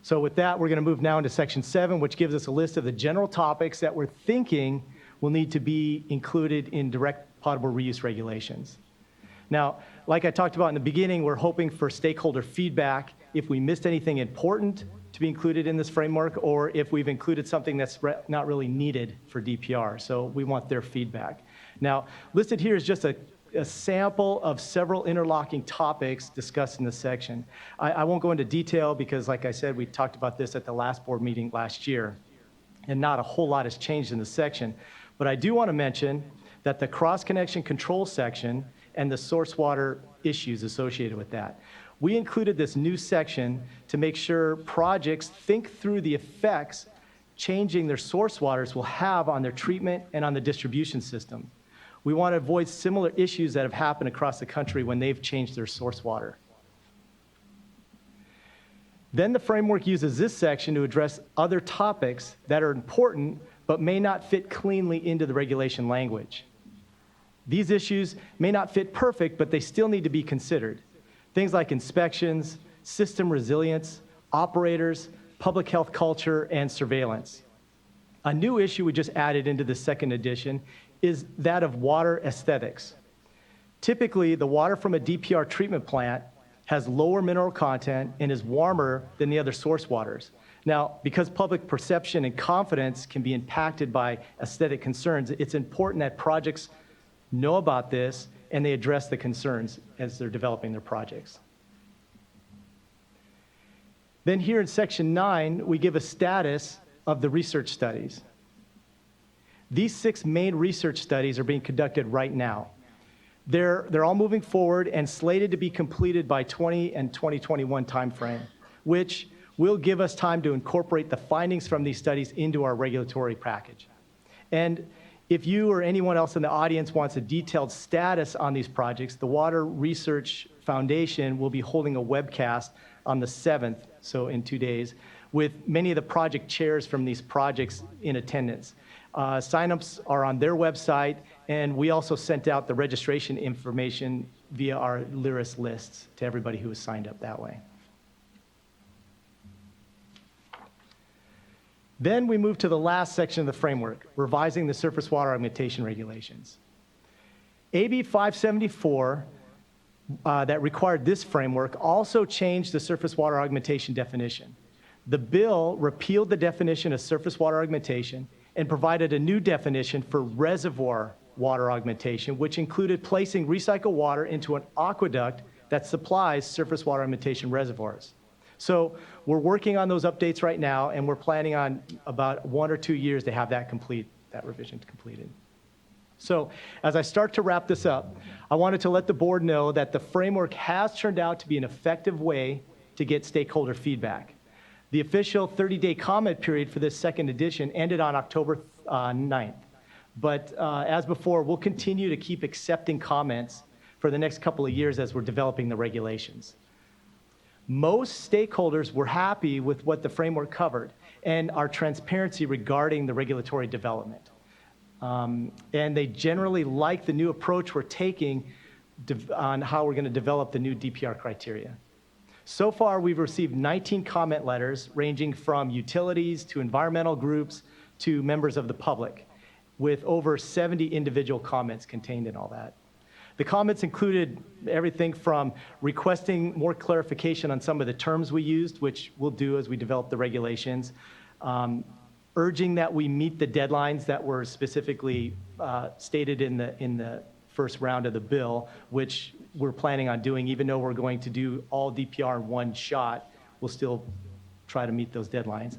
So with that, we're going to move now into section 7, which gives us a list of the general topics that we're thinking will need to be included in direct potable reuse regulations. Now, like I talked about in the beginning, we're hoping for stakeholder feedback if we missed anything important to be included in this framework, or if we've included something that's not really needed for DPR. So we want their feedback. Now, listed here is just a sample of several interlocking topics discussed in this section. I won't go into detail because, like I said, we talked about this at the last board meeting last year, and not a whole lot has changed in this section. But I do want to mention that the cross-connection control section and the source water issues associated with that. We included this new section to make sure projects think through the effects changing their source waters will have on their treatment and on the distribution system. We want to avoid similar issues that have happened across the country when they've changed their source water. Then the framework uses this section to address other topics that are important but may not fit cleanly into the regulation language. These issues may not fit perfect, but they still need to be considered. Things like inspections, system resilience, operators, public health culture, and surveillance. A new issue we just added into the second edition is that of water aesthetics. Typically, the water from a DPR treatment plant has lower mineral content and is warmer than the other source waters. Now, because public perception and confidence can be impacted by aesthetic concerns, it's important that projects know about this and they address the concerns as they're developing their projects. Then here in section 9, we give a status of the research studies. These 6 main research studies are being conducted right now. They're all moving forward and slated to be completed by 2021 timeframe, which will give us time to incorporate the findings from these studies into our regulatory package. And if you or anyone else in the audience wants a detailed status on these projects, the Water Research Foundation will be holding a webcast on the 7th, so in 2 days, with many of the project chairs from these projects in attendance. Signups are on their website, and we also sent out the registration information via our LYRIS lists to everybody who was signed up that way. Then we move to the last section of the framework, revising the surface water augmentation regulations. AB 574 that required this framework also changed the surface water augmentation definition. The bill repealed the definition of surface water augmentation and provided a new definition for reservoir water augmentation, which included placing recycled water into an aqueduct that supplies surface water augmentation reservoirs. So we're working on those updates right now, and we're planning on about 1 or 2 years to have that revision completed. So as I start to wrap this up, I wanted to let the board know that the framework has turned out to be an effective way to get stakeholder feedback. The official 30-day comment period for this second edition ended on October 9th. But as before, we'll continue to keep accepting comments for the next couple of years as we're developing the regulations. Most stakeholders were happy with what the framework covered and our transparency regarding the regulatory development. And they generally like the new approach we're taking on how we're going to develop the new DPR criteria. So far, we've received 19 comment letters ranging from utilities to environmental groups to members of the public, with over 70 individual comments contained in all that. The comments included everything from requesting more clarification on some of the terms we used, which we'll do as we develop the regulations, urging that we meet the deadlines that were specifically stated in the first round of the bill, which we're planning on doing. Even though we're going to do all DPR in one shot, we'll still try to meet those deadlines.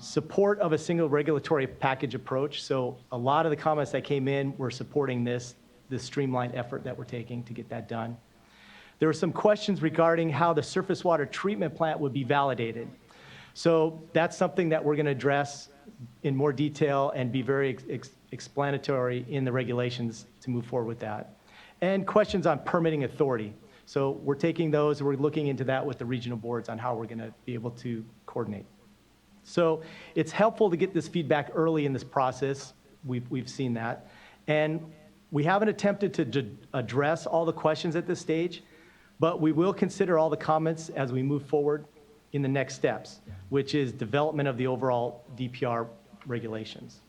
Support of a single regulatory package approach. So a lot of the comments that came in were supporting this streamlined effort that we're taking to get that done. There were some questions regarding how the surface water treatment plant would be validated. So that's something that we're going to address in more detail and be very explanatory in the regulations to move forward with that. And questions on permitting authority. So we're taking those, and we're looking into that with the regional boards on how we're going to be able to coordinate. So it's helpful to get this feedback early in this process. We've seen that. And we haven't attempted to address all the questions at this stage, but we will consider all the comments as we move forward in the next steps, which is development of the overall DPR regulations.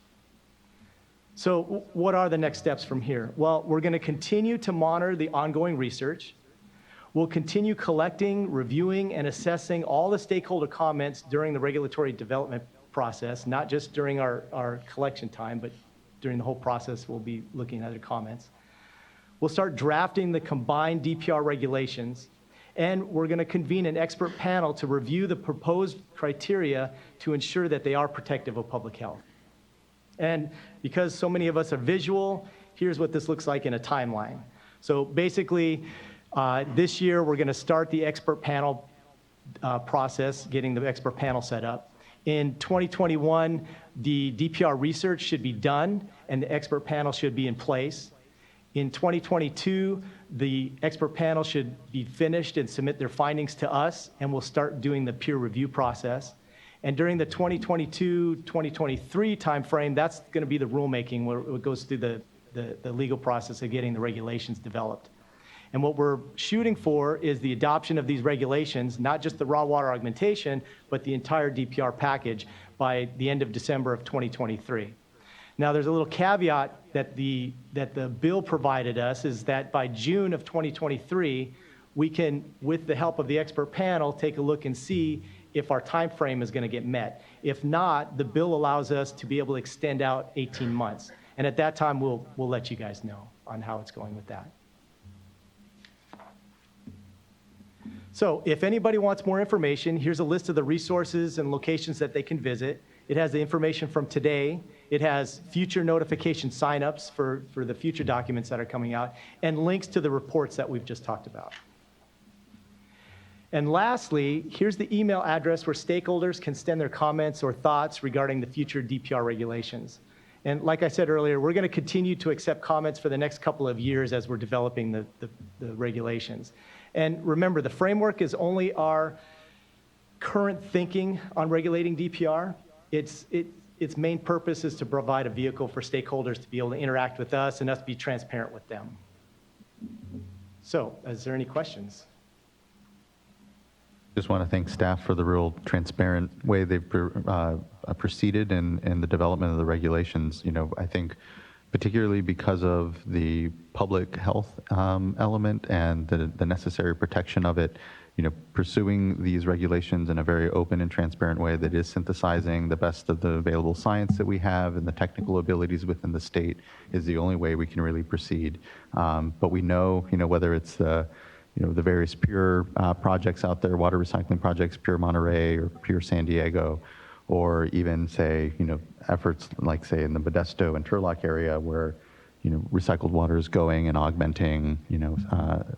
So what are the next steps from here? Well, we're going to continue to monitor the ongoing research. We'll continue collecting, reviewing, and assessing all the stakeholder comments during the regulatory development process, not just during our collection time, but during the whole process, we'll be looking at their comments. We'll start drafting the combined DPR regulations, and we're going to convene an expert panel to review the proposed criteria to ensure that they are protective of public health. And because so many of us are visual, here's what this looks like in a timeline. So basically, this year, we're going to start the expert panel process, getting the expert panel set up. In 2021, the DPR research should be done, and the expert panel should be in place. In 2022, the expert panel should be finished and submit their findings to us, and we'll start doing the peer review process. And during the 2022-2023 timeframe, that's going to be the rulemaking, where it goes through the legal process of getting the regulations developed. And what we're shooting for is the adoption of these regulations, not just the raw water augmentation, but the entire DPR package by the end of December of 2023. Now, there's a little caveat that the bill provided us, is that by June of 2023, we can, with the help of the expert panel, take a look and see if our time frame is going to get met. If not, the bill allows us to be able to extend out 18 months. And at that time, we'll let you guys know on how it's going with that. So if anybody wants more information, here's a list of the resources and locations that they can visit. It has the information from today. It has future notification signups for the future documents that are coming out, and links to the reports that we've just talked about. And lastly, here's the email address where stakeholders can send their comments or thoughts regarding the future DPR regulations. And like I said earlier, we're going to continue to accept comments for the next couple of years as we're developing the regulations. And remember, the framework is only our current thinking on regulating DPR. Its main purpose is to provide a vehicle for stakeholders to be able to interact with us and us be transparent with them. So, is there any questions? Just want to thank staff for the real transparent way they've proceeded in the development of the regulations. You know, I think particularly because of the public health element and the necessary protection of it, you know, pursuing these regulations in a very open and transparent way that is synthesizing the best of the available science that we have and the technical abilities within the state is the only way we can really proceed. But we know, you know, whether it's the various Pure projects out there, water recycling projects, Pure Monterey or Pure San Diego, or even say, you know, efforts like say in the Modesto and Turlock area where, you know, recycled water is going and augmenting, you know,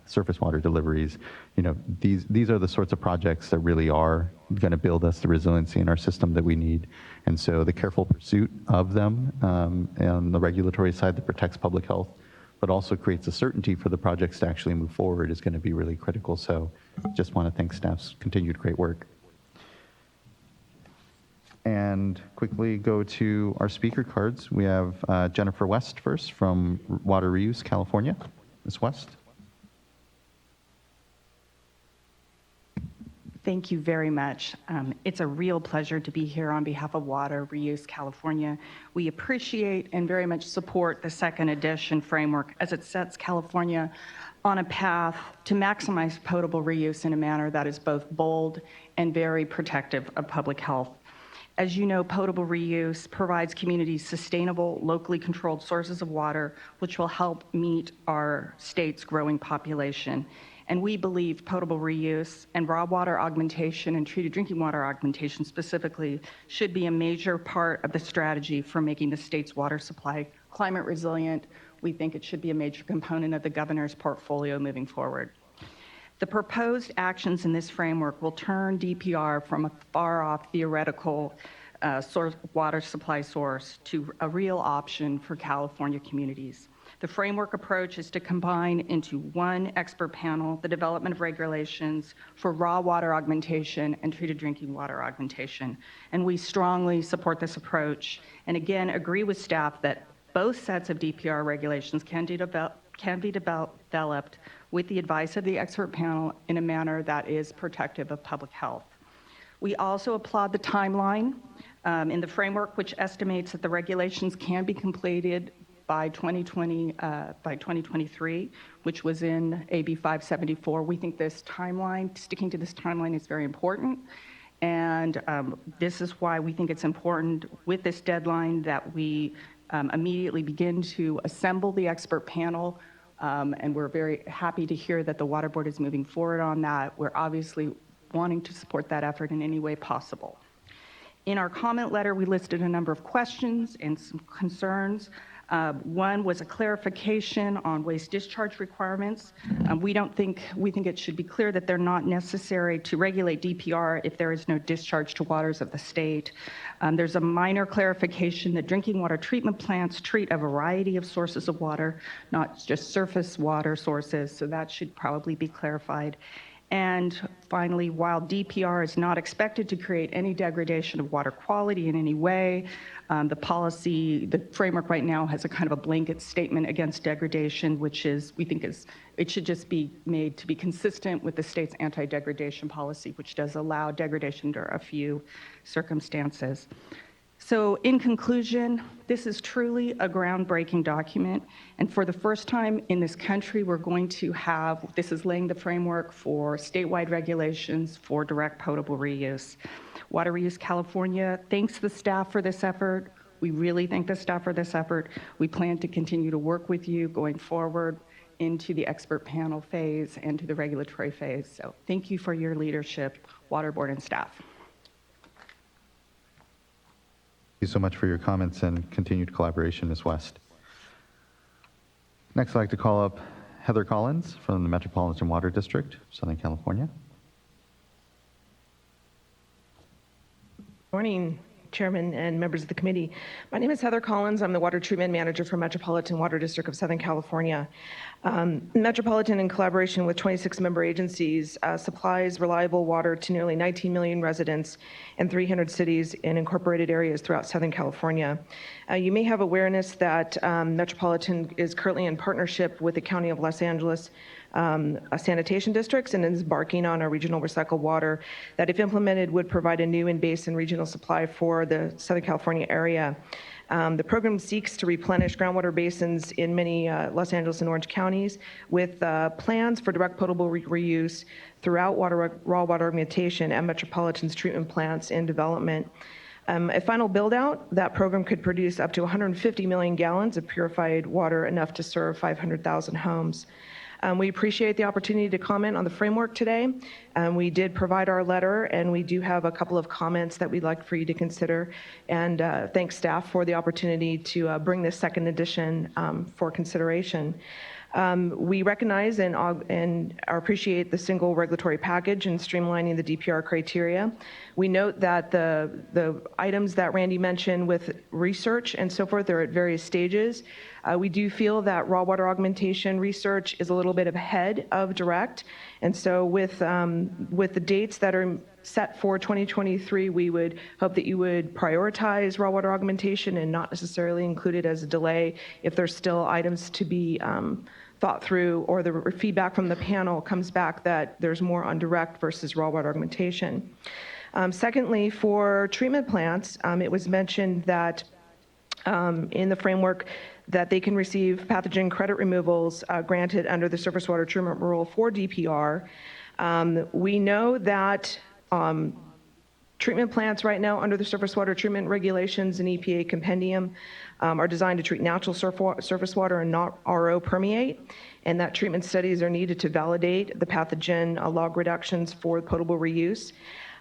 surface water deliveries. You know, these are the sorts of projects that really are going to build us the resiliency in our system that we need. And so the careful pursuit of them on the regulatory side that protects public health, but also creates a certainty for the projects to actually move forward is going to be really critical. So just want to thank staff's continued great work. And quickly go to our speaker cards. We have Jennifer West first from Water Reuse, California. Ms. West. Thank you very much. It's a real pleasure to be here on behalf of Water Reuse California. We appreciate and very much support the second edition framework as it sets California on a path to maximize potable reuse in a manner that is both bold and very protective of public health. As you know, potable reuse provides communities sustainable, locally controlled sources of water, which will help meet our state's growing population. And we believe potable reuse and raw water augmentation and treated drinking water augmentation specifically should be a major part of the strategy for making the state's water supply climate resilient. We think it should be a major component of the governor's portfolio moving forward. The proposed actions in this framework will turn DPR from a far-off theoretical water supply source to a real option for California communities. The framework approach is to combine into one expert panel the development of regulations for raw water augmentation and treated drinking water augmentation. And we strongly support this approach and again agree with staff that both sets of DPR regulations can be developed with the advice of the expert panel in a manner that is protective of public health. We also applaud the timeline in the framework, which estimates that the regulations can be completed by 2023, which was in AB 574. We think this timeline, sticking to this timeline, is very important. And this is why we think it's important with this deadline that we immediately begin to assemble the expert panel. And we're very happy to hear that the Water Board is moving forward on that. We're obviously wanting to support that effort in any way possible. In our comment letter, we listed a number of questions and some concerns. One was a clarification on waste discharge requirements. We think it should be clear that they're not necessary to regulate DPR if there is no discharge to waters of the state. There's a minor clarification that drinking water treatment plants treat a variety of sources of water, not just surface water sources, so that should probably be clarified. And finally, while DPR is not expected to create any degradation of water quality in any way, the framework right now has a kind of a blanket statement against degradation, which we think it should just be made to be consistent with the state's anti-degradation policy, which does allow degradation under a few circumstances. So in conclusion, this is truly a groundbreaking document. And for the first time in this country, this is laying the framework for statewide regulations for direct potable reuse. Water Reuse California thanks the staff for this effort. We really thank the staff for this effort. We plan to continue to work with you going forward into the expert panel phase and to the regulatory phase. So thank you for your leadership, Water Board and staff. Thank you so much for your comments and continued collaboration, Ms. West. Next, I'd like to call up Heather Collins from the Metropolitan Water District, Southern California. Morning, Chairman and members of the committee. My name is Heather Collins. I'm the Water Treatment Manager for Metropolitan Water District of Southern California. Metropolitan, in collaboration with 26 member agencies, supplies reliable water to nearly 19 million residents and 300 cities and incorporated areas throughout Southern California. You may have awareness that Metropolitan is currently in partnership with the County of Los Angeles sanitation districts and is embarking on a regional recycled water that, if implemented, would provide a new in-basin regional supply for the Southern California area. The program seeks to replenish groundwater basins in many Los Angeles and Orange counties with plans for direct potable reuse throughout raw water augmentation at Metropolitan's treatment plants in development. A final build-out, that program could produce up to 150 million gallons of purified water, enough to serve 500,000 homes. We appreciate the opportunity to comment on the framework today. We did provide our letter, and we do have a couple of comments that we'd like for you to consider. And thank staff for the opportunity to bring this second edition for consideration. We recognize and appreciate the single regulatory package and streamlining the DPR criteria. We note that the items that Randy mentioned with research and so forth are at various stages. We do feel that raw water augmentation research is a little bit ahead of direct. And so with the dates that are set for 2023, we would hope that you would prioritize raw water augmentation and not necessarily include it as a delay if there's still items to be thought through, or the feedback from the panel comes back that there's more on direct versus raw water augmentation. Secondly, for treatment plants, it was mentioned that in the framework that they can receive pathogen credit removals granted under the surface water treatment rule for DPR. We know that treatment plants right now under the surface water treatment regulations and EPA compendium are designed to treat natural surface water and not RO permeate, and that treatment studies are needed to validate the pathogen log reductions for potable reuse.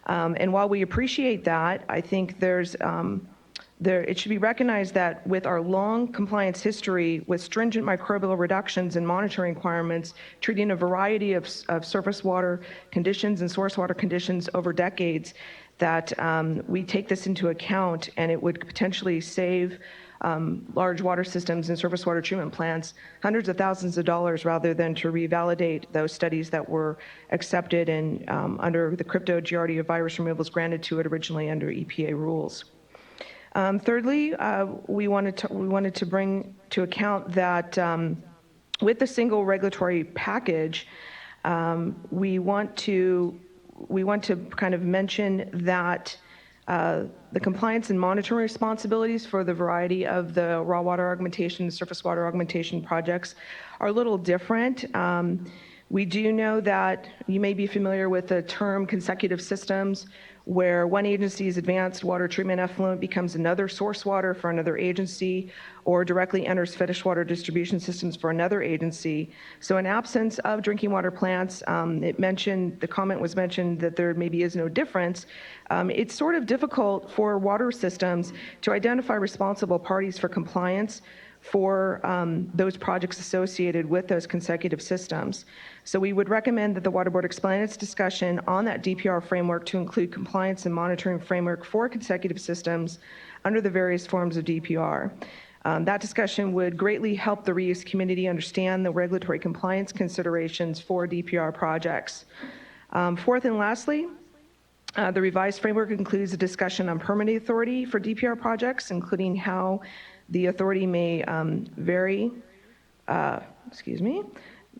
And while we appreciate that, I think it should be recognized that with our long compliance history with stringent microbial reductions and monitoring requirements, treating a variety of surface water conditions and source water conditions over decades, that we take this into account, and it would potentially save large water systems and surface water treatment plants hundreds of thousands of dollars rather than to revalidate those studies that were accepted and under the crypto Giardia virus removals granted to it originally under EPA rules. Thirdly, we wanted to bring to account that with the single regulatory package, we want to kind of mention that the compliance and monitoring responsibilities for the variety of the raw water augmentation and surface water augmentation projects are a little different. We do know that you may be familiar with the term consecutive systems, where one agency's advanced water treatment effluent becomes another source water for another agency or directly enters finished water distribution systems for another agency. So in absence of drinking water plants, the comment was mentioned that there maybe is no difference. It's sort of difficult for water systems to identify responsible parties for compliance for those projects associated with those consecutive systems. So we would recommend that the Water Board expand its discussion on that DPR framework to include compliance and monitoring framework for consecutive systems under the various forms of DPR. That discussion would greatly help the reuse community understand the regulatory compliance considerations for DPR projects. Fourth and lastly, the revised framework includes a discussion on permitting authority for DPR projects, including how the authority may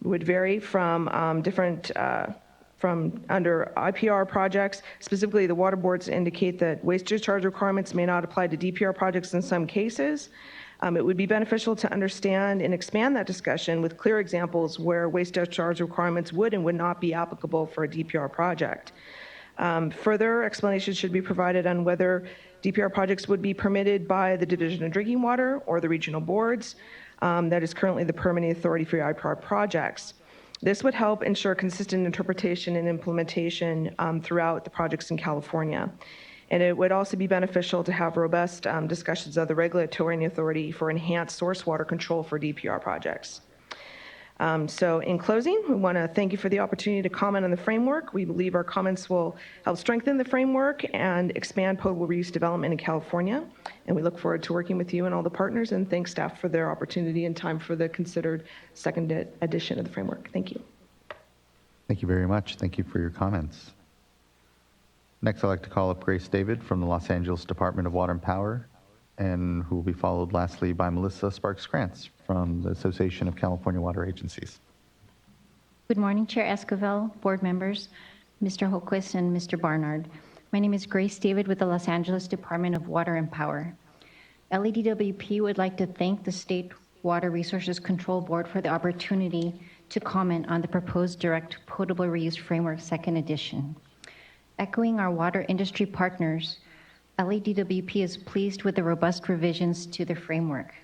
would vary from different, from under IPR projects. Specifically, the water boards indicate that waste discharge requirements may not apply to DPR projects in some cases. It would be beneficial to understand and expand that discussion with clear examples where waste discharge requirements would and would not be applicable for a DPR project. Further explanations should be provided on whether DPR projects would be permitted by the Division of Drinking Water or the regional boards. That is currently the permitting authority for IPR projects. This would help ensure consistent interpretation and implementation throughout the projects in California. And it would also be beneficial to have robust discussions of the regulatory authority for enhanced source water control for DPR projects. So in closing, we want to thank you for the opportunity to comment on the framework. We believe our comments will help strengthen the framework and expand potable reuse development in California. And we look forward to working with you and all the partners, and thank staff for their opportunity and time for the considered second edition of the framework. Thank you. Thank you very much. Thank you for your comments. Next, I'd like to call up Grace David from the Los Angeles Department of Water and Power, and who will be followed lastly by Melissa Sparks-Krantz from the Association of California Water Agencies. Good morning, Chair Esquivel, board members, Mr. Holquist, and Mr. Barnard. My name is Grace David with the Los Angeles Department of Water and Power. LADWP would like to thank the State Water Resources Control Board for the opportunity to comment on the proposed direct potable reuse framework second edition. Echoing our water industry partners, LADWP is pleased with the robust revisions to the framework.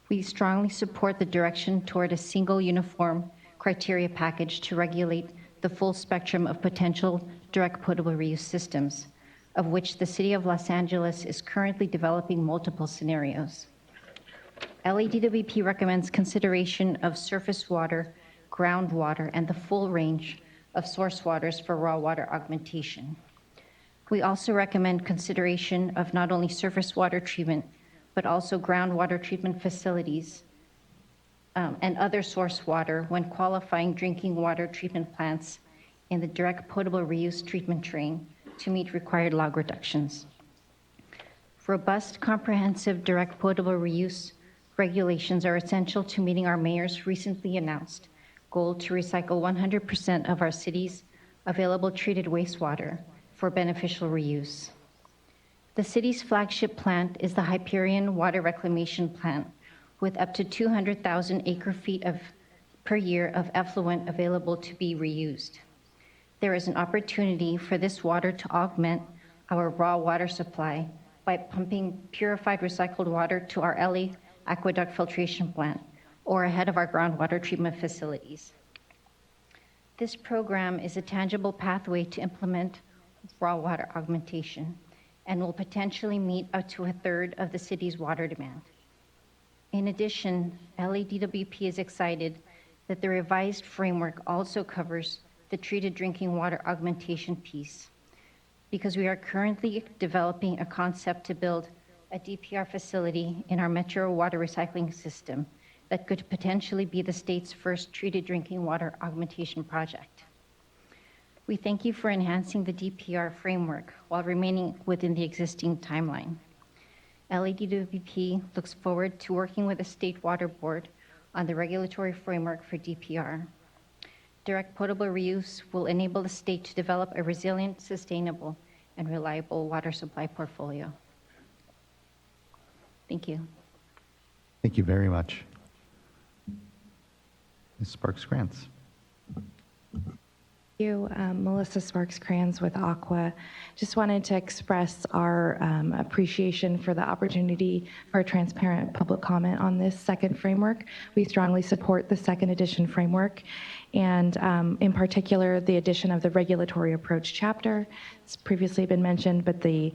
We strongly support the direction toward a single uniform criteria package to regulate the full spectrum of potential direct potable reuse systems, of which the City of Los Angeles is currently developing multiple scenarios. LADWP recommends consideration of surface water, groundwater, and the full range of source waters for raw water augmentation. We also recommend consideration of not only surface water treatment, but also groundwater treatment facilities and other source water when qualifying drinking water treatment plants in the direct potable reuse treatment train to meet required log reductions. Robust, comprehensive direct potable reuse regulations are essential to meeting our mayor's recently announced goal to recycle 100% of our city's available treated wastewater for beneficial reuse. The city's flagship plant is the Hyperion Water Reclamation Plant, with up to 200,000 acre-feet per year of effluent available to be reused. There is an opportunity for this water to augment our raw water supply by pumping purified recycled water to our LA Aqueduct filtration plant or ahead of our groundwater treatment facilities. This program is a tangible pathway to implement raw water augmentation and will potentially meet up to a third of the city's water demand. In addition, LADWP is excited that the revised framework also covers the treated drinking water augmentation piece, because we are currently developing a concept to build a DPR facility in our Metro water recycling system that could potentially be the state's first treated drinking water augmentation project. We thank you for enhancing the DPR framework while remaining within the existing timeline. LADWP looks forward to working with the State Water Board on the regulatory framework for DPR. Direct potable reuse will enable the state to develop a resilient, sustainable, and reliable water supply portfolio. Thank you. Thank you very much. Ms. Sparks-Grants. Thank you. Melissa Sparks-Crans with Aqua. Just wanted to express our appreciation for the opportunity for a transparent public comment on this second framework. We strongly support the second edition framework, and in particular, the addition of the regulatory approach chapter. It's previously been mentioned, but the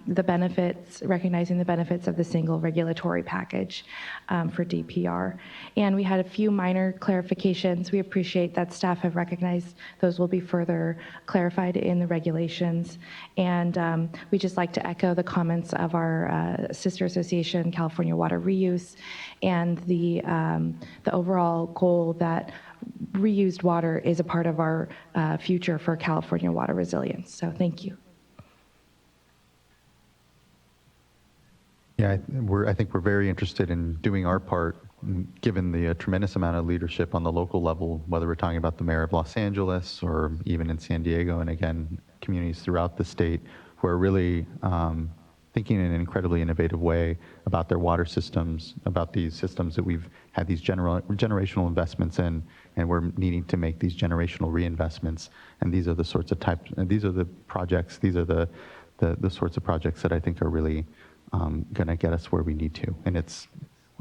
benefits, recognizing the benefits of the single regulatory package for DPR. And we had a few minor clarifications. We appreciate that staff have recognized those will be further clarified in the regulations. And we just like to echo the comments of our sister association, California Water Reuse, and the overall goal that reused water is a part of our future for California water resilience. So thank you. Yeah, I think we're very interested in doing our part, given the tremendous amount of leadership on the local level, whether we're talking about the mayor of Los Angeles or even in San Diego, and again, communities throughout the state who are really thinking in an incredibly innovative way about their water systems, about these systems that we've had these generational investments in, and we're needing to make these generational reinvestments. And these are the sorts of these are the projects, these are the sorts of projects that I think are really going to get us where we need to. And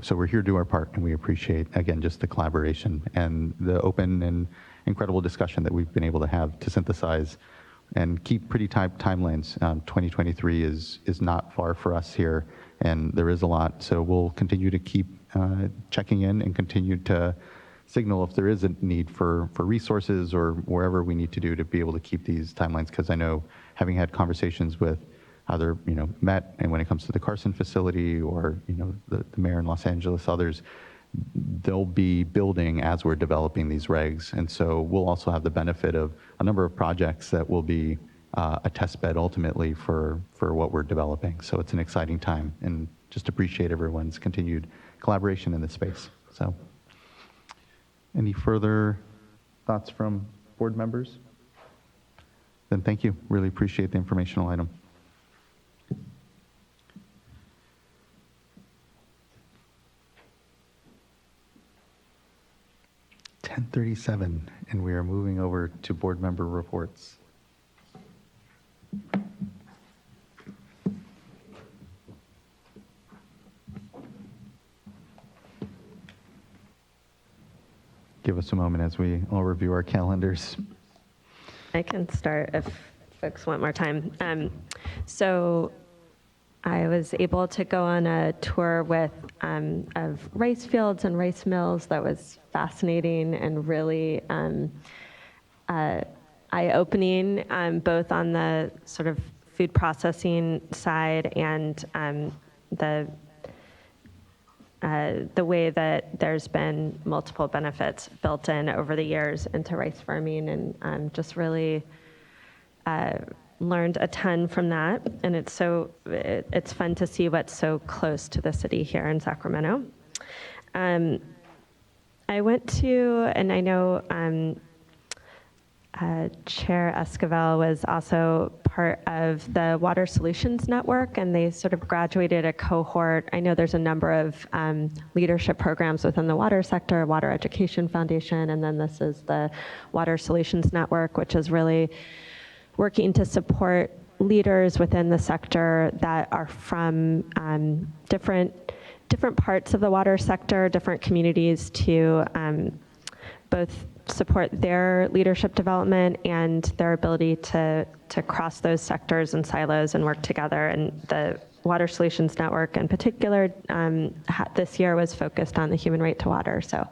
so we're here to do our part, and we appreciate, again, just the collaboration and the open and incredible discussion that we've been able to have to synthesize and keep pretty tight timelines. 2023 is not far for us here, and there is a lot. So we'll continue to keep checking in and continue to signal if there is a need for resources or wherever we need to do to be able to keep these timelines. Because I know, having had conversations with other, Met, and when it comes to the Carson facility or, the mayor in Los Angeles, others, they'll be building as we're developing these regs. And so we'll also have the benefit of a number of projects that will be a test bed ultimately for what we're developing. So it's an exciting time, and just appreciate everyone's continued collaboration in this space. So any further thoughts from board members? Then thank you. Really appreciate the informational item. .37, and we are moving over to board member reports. Give us a moment as we all review our calendars. I can start if folks want more time. So I was able to go on a tour of rice fields and rice mills. That was fascinating and really eye-opening, both on the sort of food processing side and the way that there's been multiple benefits built in over the years into rice farming, and just really learned a ton from that. And it's fun to see what's so close to the city here in Sacramento. I went to, and I know Chair Esquivel was also part of the Water Solutions Network, and they sort of graduated a cohort. I know there's a number of leadership programs within the water sector, Water Education Foundation, and then this is the Water Solutions Network, which is really working to support leaders within the sector that are from different parts of the water sector, different communities, to both support their leadership development and their ability to cross those sectors and silos and work together. And the Water Solutions Network in particular this year was focused on the human right to water. So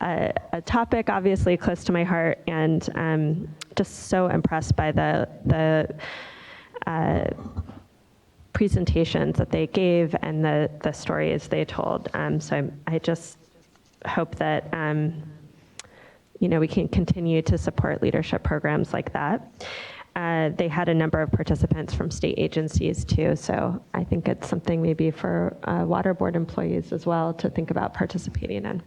a topic obviously close to my heart, and just so impressed by the presentations that they gave and the stories they told. So I just hope that, we can continue to support leadership programs like that. They had a number of participants from state agencies too, so I think it's something maybe for water board employees as well to think about participating in.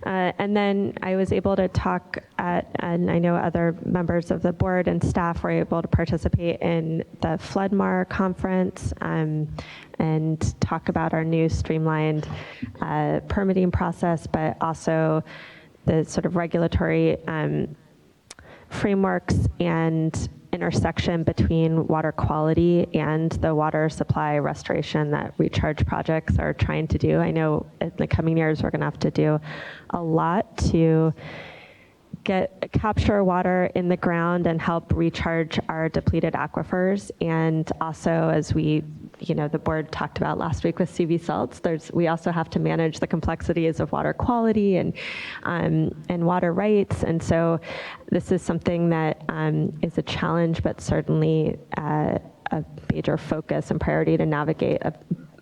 And then I was able to talk and I know other members of the board and staff were able to participate in the FloodMAR conference and talk about our new streamlined permitting process, but also the sort of regulatory frameworks and intersection between water quality and the water supply restoration that recharge projects are trying to do. I know in the coming years, we're going to have to do a lot to capture water in the ground and help recharge our depleted aquifers. And also, as we, the board talked about last week with CV salts, we also have to manage the complexities of water quality and water rights. And so this is something that is a challenge, but certainly a major focus and priority to navigate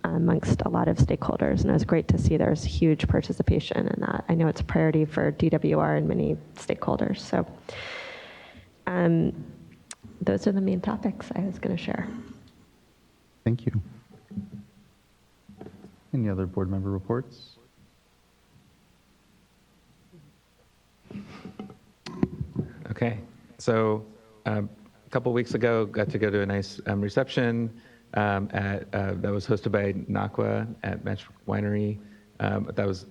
amongst a lot of stakeholders. And it was great to see there's huge participation in that. I know it's a priority for DWR and many stakeholders. So those are the main topics I was going to share. Thank you. Any other board member reports? Okay, so a couple weeks ago, got to go to a nice reception that was hosted by NACWA at Match Winery. That was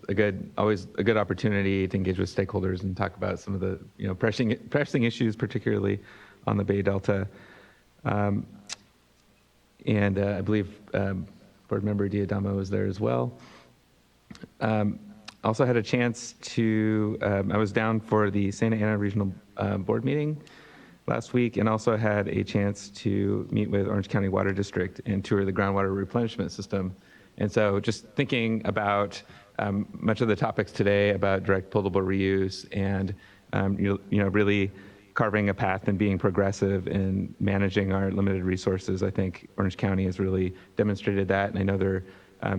always a good opportunity to engage with stakeholders and talk about some of the pressing issues, particularly on the Bay Delta. And I believe board member Diadamo was there as well. Also had a chance to, I was down for the Santa Ana Regional Board meeting last week, and also had a chance to meet with Orange County Water District and tour the groundwater replenishment system. And so just thinking about much of the topics today about direct potable reuse and really carving a path and being progressive in managing our limited resources, I think Orange County has really demonstrated that. And I know they're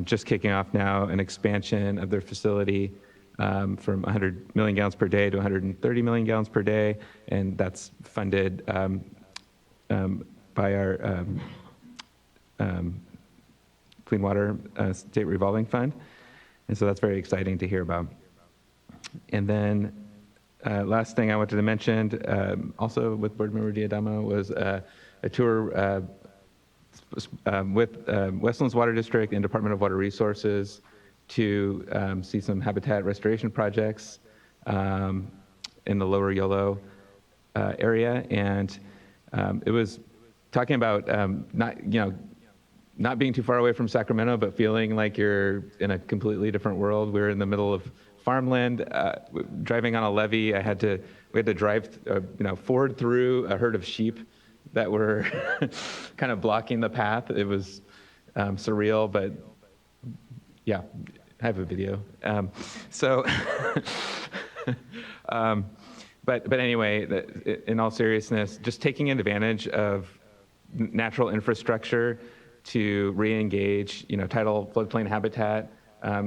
just kicking off now an expansion of their facility from 100 million gallons per day to 130 million gallons per day, and that's funded by our Clean Water State Revolving Fund. And so that's very exciting to hear about. And then last thing I wanted to mention, also with board member Diadamo, was a tour with Westlands Water District and Department of Water Resources to see some habitat restoration projects in the lower Yolo area. And it was talking about not being too far away from Sacramento, but feeling like you're in a completely different world. We're in the middle of farmland, driving on a levee. We had to drive, ford through a herd of sheep that were kind of blocking the path. It was surreal, but yeah, I have a video. But anyway, in all seriousness, just taking advantage of natural infrastructure to re-engage, tidal floodplain habitat.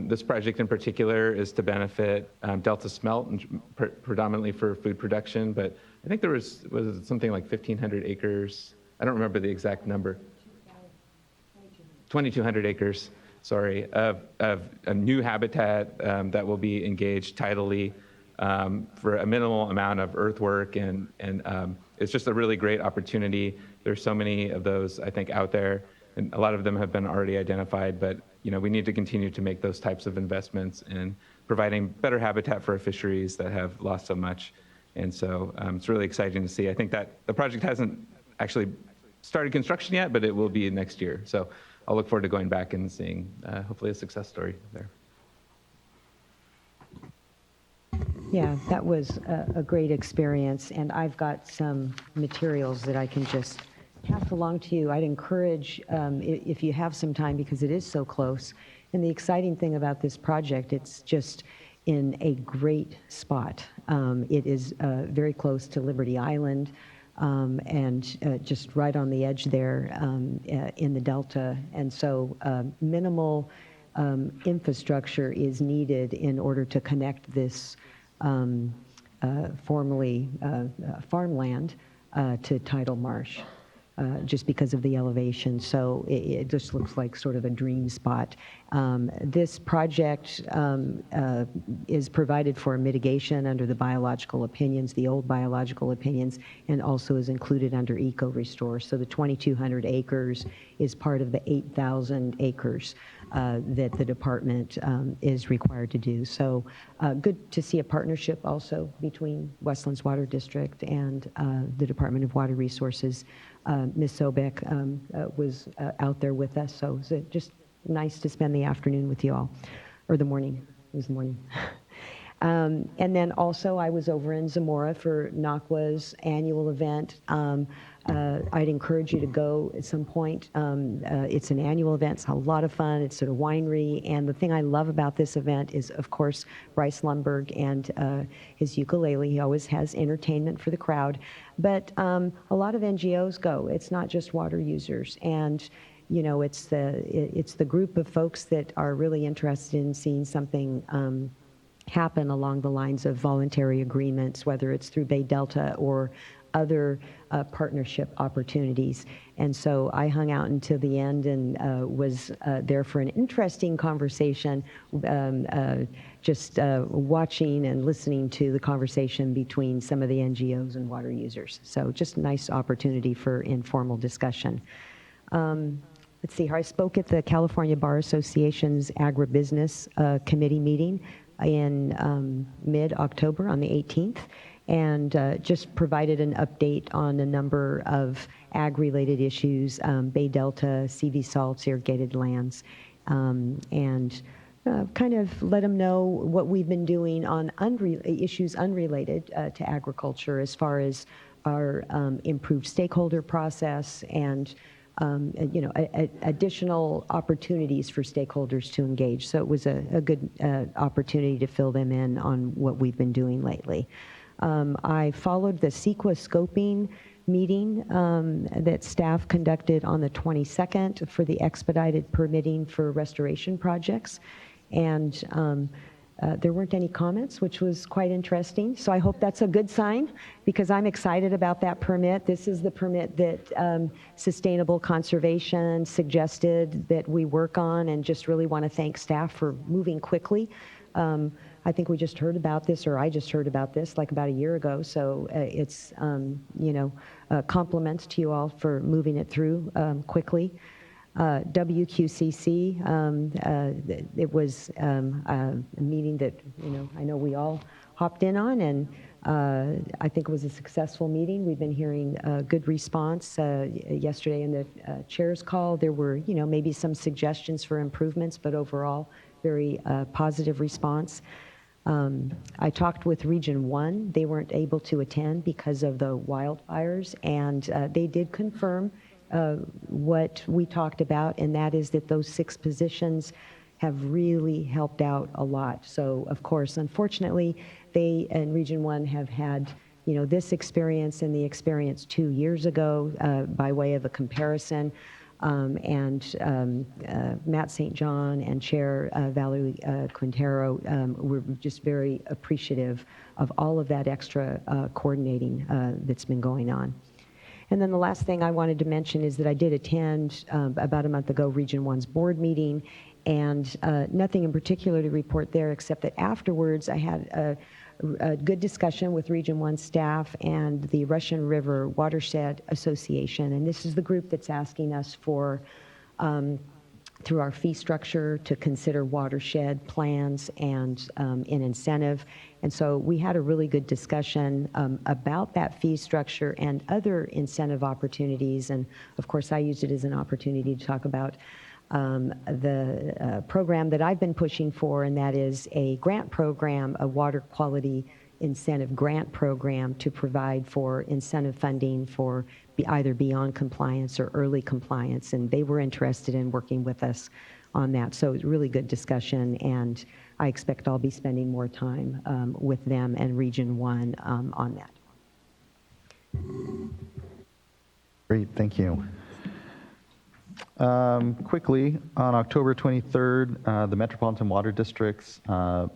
This project in particular is to benefit Delta Smelt, and predominantly for food production, but I think there was something like 1,500 acres. I don't remember the exact number. 2,200 acres, sorry, of a new habitat that will be engaged tidally for a minimal amount of earthwork, and it's just a really great opportunity. There's so many of those, I think, out there, and a lot of them have been already identified, but we need to continue to make those types of investments in providing better habitat for fisheries that have lost so much. And so it's really exciting to see. I think that the project hasn't actually started construction yet, but it will be next year. So I'll look forward to going back and seeing hopefully a success story there. Yeah, that was a great experience, and I've got some materials that I can just pass along to you. I'd encourage, if you have some time, because it is so close. And the exciting thing about this project, it's just in a great spot. It is very close to Liberty Island. and just right on the edge there in the Delta. And so minimal infrastructure is needed in order to connect this formerly farmland to tidal marsh. Just because of the elevation. So it just looks like sort of a dream spot. This project is provided for mitigation under the biological opinions, the old biological opinions, and also is included under Eco Restore. So the 2,200 acres is part of the 8,000 acres that the department is required to do. So good to see a partnership also between Westlands Water District and the Department of Water Resources. Ms. Sobek was out there with us, so it was just nice to spend the afternoon with you all, or the morning. It was the morning. And then also I was over in Zamora for NACWA's annual event. I'd encourage you to go at some point. It's an annual event. It's a lot of fun. It's sort of winery. And the thing I love about this event is, of course, Bryce Lundberg and his ukulele. He always has entertainment for the crowd. But a lot of NGOs go. It's not just water users. And you know, it's the group of folks that are really interested in seeing something happen along the lines of voluntary agreements, whether it's through Bay Delta or other partnership opportunities. And so I hung out until the end and was there for an interesting conversation, just watching and listening to the conversation between some of the NGOs and water users. So just a nice opportunity for informal discussion. Let's see here, I spoke at the California Bar Association's Agribusiness Committee meeting in mid-October on the 18th, and just provided an update on a number of ag-related issues, Bay Delta, CV salts, irrigated lands, and kind of let them know what we've been doing on issues unrelated to agriculture as far as our improved stakeholder process and you know, additional opportunities for stakeholders to engage. So it was a good opportunity to fill them in on what we've been doing lately. I followed the CEQA scoping meeting that staff conducted on the 22nd for the expedited permitting for restoration projects. And there weren't any comments, which was quite interesting. So I hope that's a good sign because I'm excited about that permit. This is the permit that Sustainable Conservation suggested that we work on, and just really want to thank staff for moving quickly. I think we just heard about this, or I just heard about this like about a year ago. So it's, you know, compliments to you all for moving it through quickly. WQCC, it was a meeting that, you know, I know we all hopped in on, and I think it was a successful meeting. We've been hearing a good response. Yesterday in the chair's call, there were, you know, maybe some suggestions for improvements, but overall, very positive response. I talked with Region 1. They weren't able to attend because of the wildfires, and they did confirm what we talked about, and that is that those 6 positions have really helped out a lot. So, of course, unfortunately, they in Region 1 have had, you know, this experience and the experience 2 years ago by way of a comparison. And Matt St. John and Chair Valerie Quintero were just very appreciative of all of that extra coordinating that's been going on. And then the last thing I wanted to mention is that I did attend about a month ago Region 1's board meeting, and nothing in particular to report there except that afterwards I had a good discussion with Region 1 staff and the Russian River Watershed Association. And this is the group that's asking us for, through our fee structure, to consider watershed plans and an incentive. And so we had a really good discussion about that fee structure and other incentive opportunities. And of course, I used it as an opportunity to talk about the program that I've been pushing for, and that is a grant program, a water quality incentive grant program to provide for incentive funding for either beyond compliance or early compliance. And they were interested in working with us on that. So it was a really good discussion, and I expect I'll be spending more time with them and Region 1 on that. Great, thank you. Quickly, on October 23rd, the Metropolitan Water District's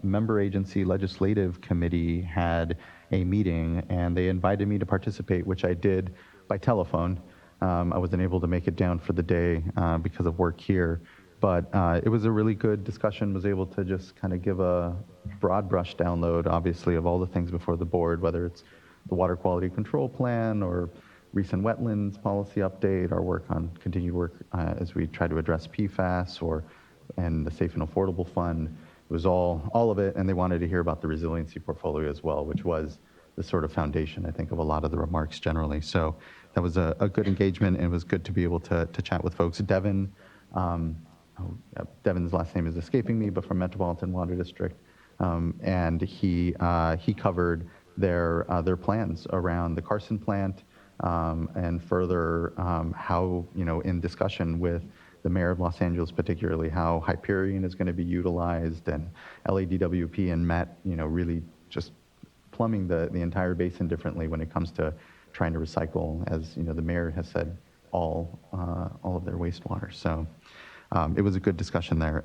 member agency legislative committee had a meeting, and they invited me to participate, which I did by telephone. I wasn't able to make it down for the day because of work here, but it was a really good discussion. Was able to just kind of give a broad brush download, obviously, of all the things before the board, whether it's the water quality control plan or recent wetlands policy update, our work on continued work as we try to address PFAS and the Safe and Affordable Fund. It was all of it, and they wanted to hear about the resiliency portfolio as well, which was the sort of foundation, I think, of a lot of the remarks generally. So that was a good engagement, and it was good to be able to chat with folks. Devin, Devin's last name is escaping me, but from Metropolitan Water District, and he covered their plans around the Carson plant, and further how, in discussion with the mayor of Los Angeles particularly, how Hyperion is going to be utilized, and LADWP and MET, really just plumbing the entire basin differently when it comes to trying to recycle, as the mayor has said, all of their wastewater. So it was a good discussion there.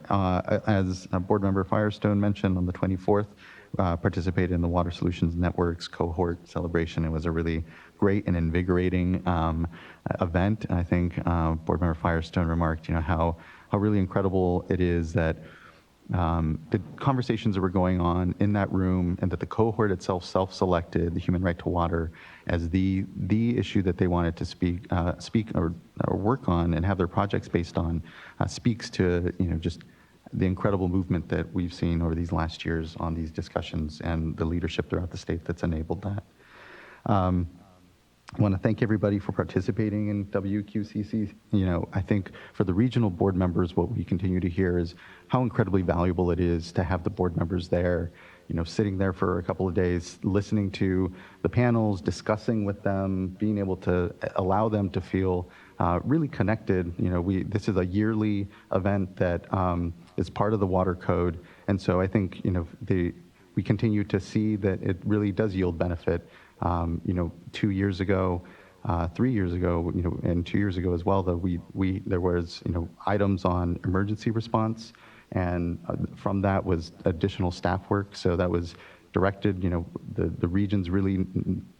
As Board Member Firestone mentioned, on the 24th, participated in the Water Solutions Network's cohort celebration. It was a really great and invigorating event. And I think Board Member Firestone remarked, how really incredible it is that the conversations that were going on in that room, and that the cohort itself self-selected the human right to water as the issue that they wanted to speak or work on and have their projects based on, speaks to just the incredible movement that we've seen over these last years on these discussions and the leadership throughout the state that's enabled that. I want to thank everybody for participating in WQCC. I think for the regional board members, what we continue to hear is how incredibly valuable it is to have the board members there, sitting there for a couple of days, listening to the panels, discussing with them, being able to allow them to feel really connected. This is a yearly event that is part of the water code. And so I think, we continue to see that it really does yield benefit. 2 years ago, 3 years ago, and 2 years ago as well, though, there was, items on emergency response, and from that was additional staff work. So that was directed, the regions really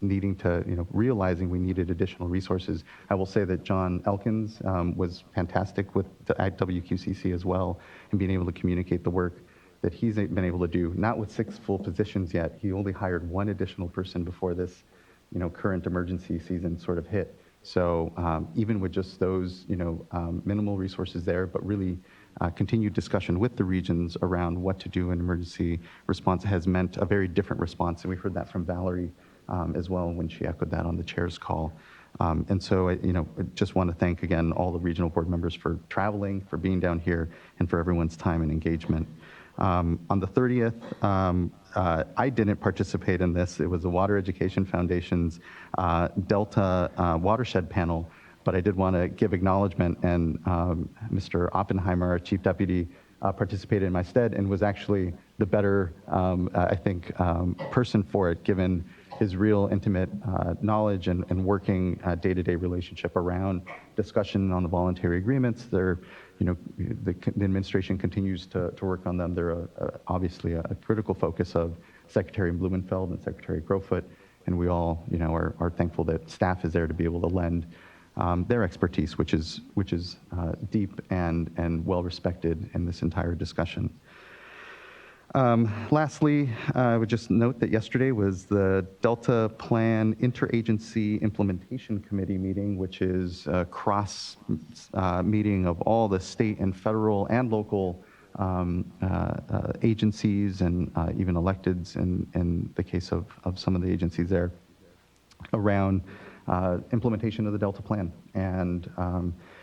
needing to, realizing we needed additional resources. I will say that John Elkins was fantastic at WQCC as well, and being able to communicate the work that he's been able to do, not with 6 full positions yet. He only hired 1 additional person before this, current emergency season sort of hit. So even with just those, minimal resources there, but really continued discussion with the regions around what to do in emergency response has meant a very different response. And we heard that from Valerie as well when she echoed that on the chair's call. And so, I just want to thank again all the regional board members for traveling, for being down here, and for everyone's time and engagement. On the 30th, I didn't participate in this. It was the Water Education Foundation's Delta Watershed panel, but I did want to give acknowledgement, and Mr. Oppenheimer, our chief deputy, participated in my stead and was actually the better, I think, person for it, given his real intimate knowledge and working day-to-day relationship around discussion on the voluntary agreements. The administration continues to work on them. They're obviously a critical focus of Secretary Blumenfeld and Secretary Crowfoot, and we all, are thankful that staff is there to be able to lend their expertise, which is deep and well respected in this entire discussion. Lastly, I would just note that yesterday was the Delta Plan Interagency Implementation Committee meeting, which is a cross meeting of all the state and federal and local agencies and even electeds in the case of some of the agencies there around implementation of the Delta Plan. And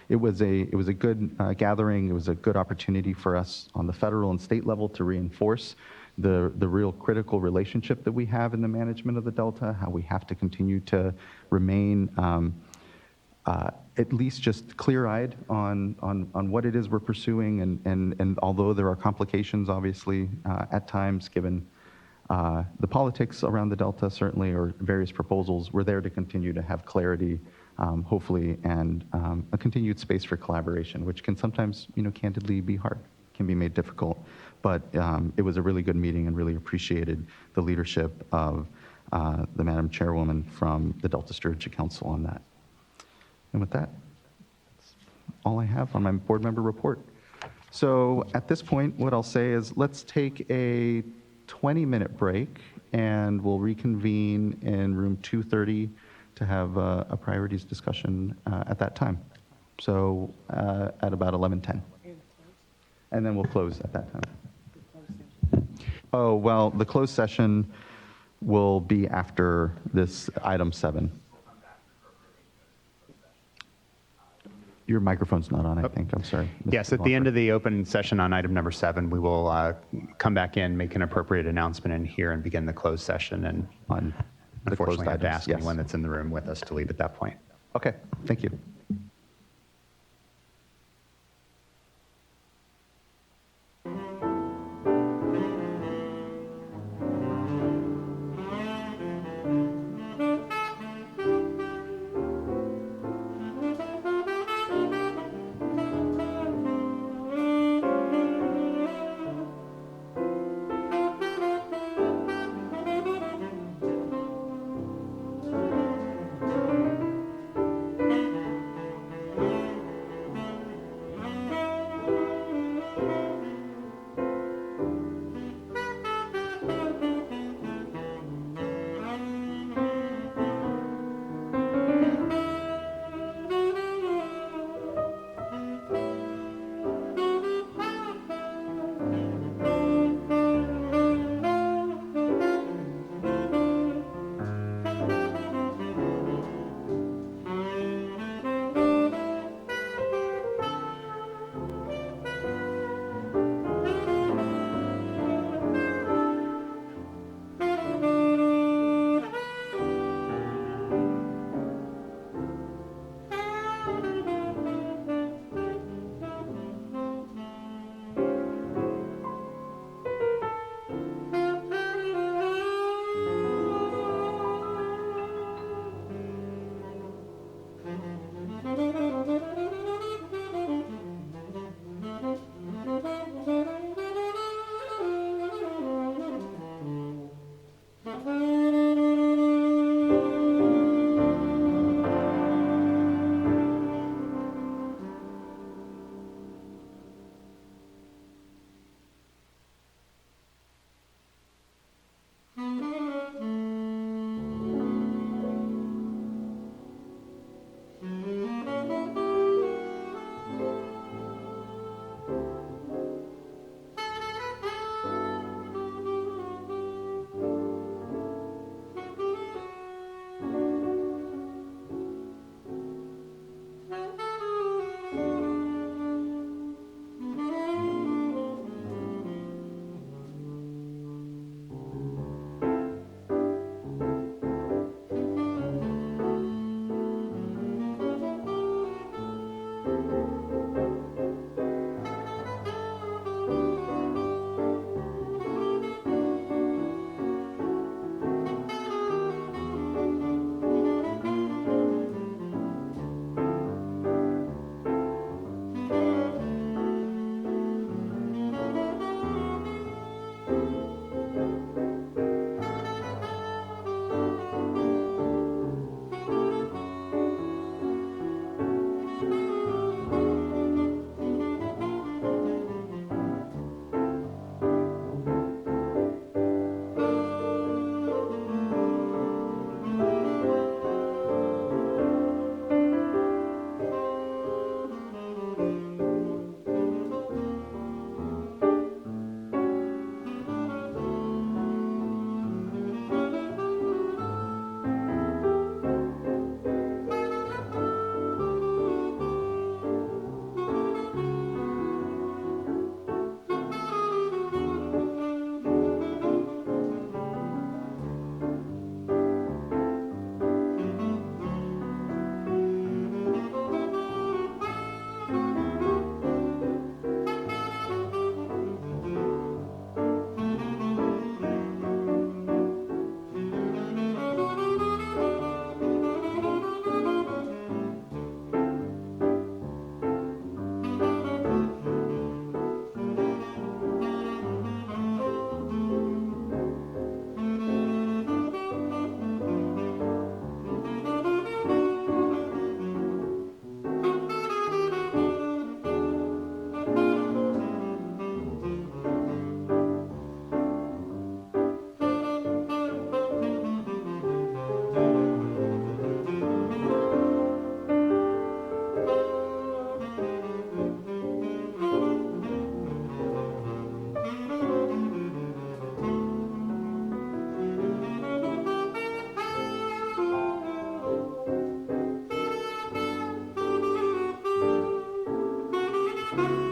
it was a good gathering. It was a good opportunity for us on the federal and state level to reinforce the real critical relationship that we have in the management of the Delta, how we have to continue to remain at least just clear-eyed on what it is we're pursuing. And although there are complications, obviously, at times, given The politics around the Delta certainly, or various proposals, we're there to continue to have clarity, hopefully, and a continued space for collaboration, which can sometimes, candidly be hard, can be made difficult. But it was a really good meeting and really appreciated the leadership of the Madam Chairwoman from the Delta Stewardship Council on that. And with that, that's all I have on my board member report. So at this point, what I'll say is let's take a 20-minute break, and we'll reconvene in room 230 to have a priorities discussion at that time. So at about 11:10. And then we'll close at that time. Oh, well, the closed session will be after this item 7. Your microphone's not on, I think. I'm sorry. Yes, at the end of the open session on item number 7, we will come back in, make an appropriate announcement in here, and begin the closed session. And unfortunately, I have to ask anyone that's in the room with us to leave at that point. Okay, thank you. you.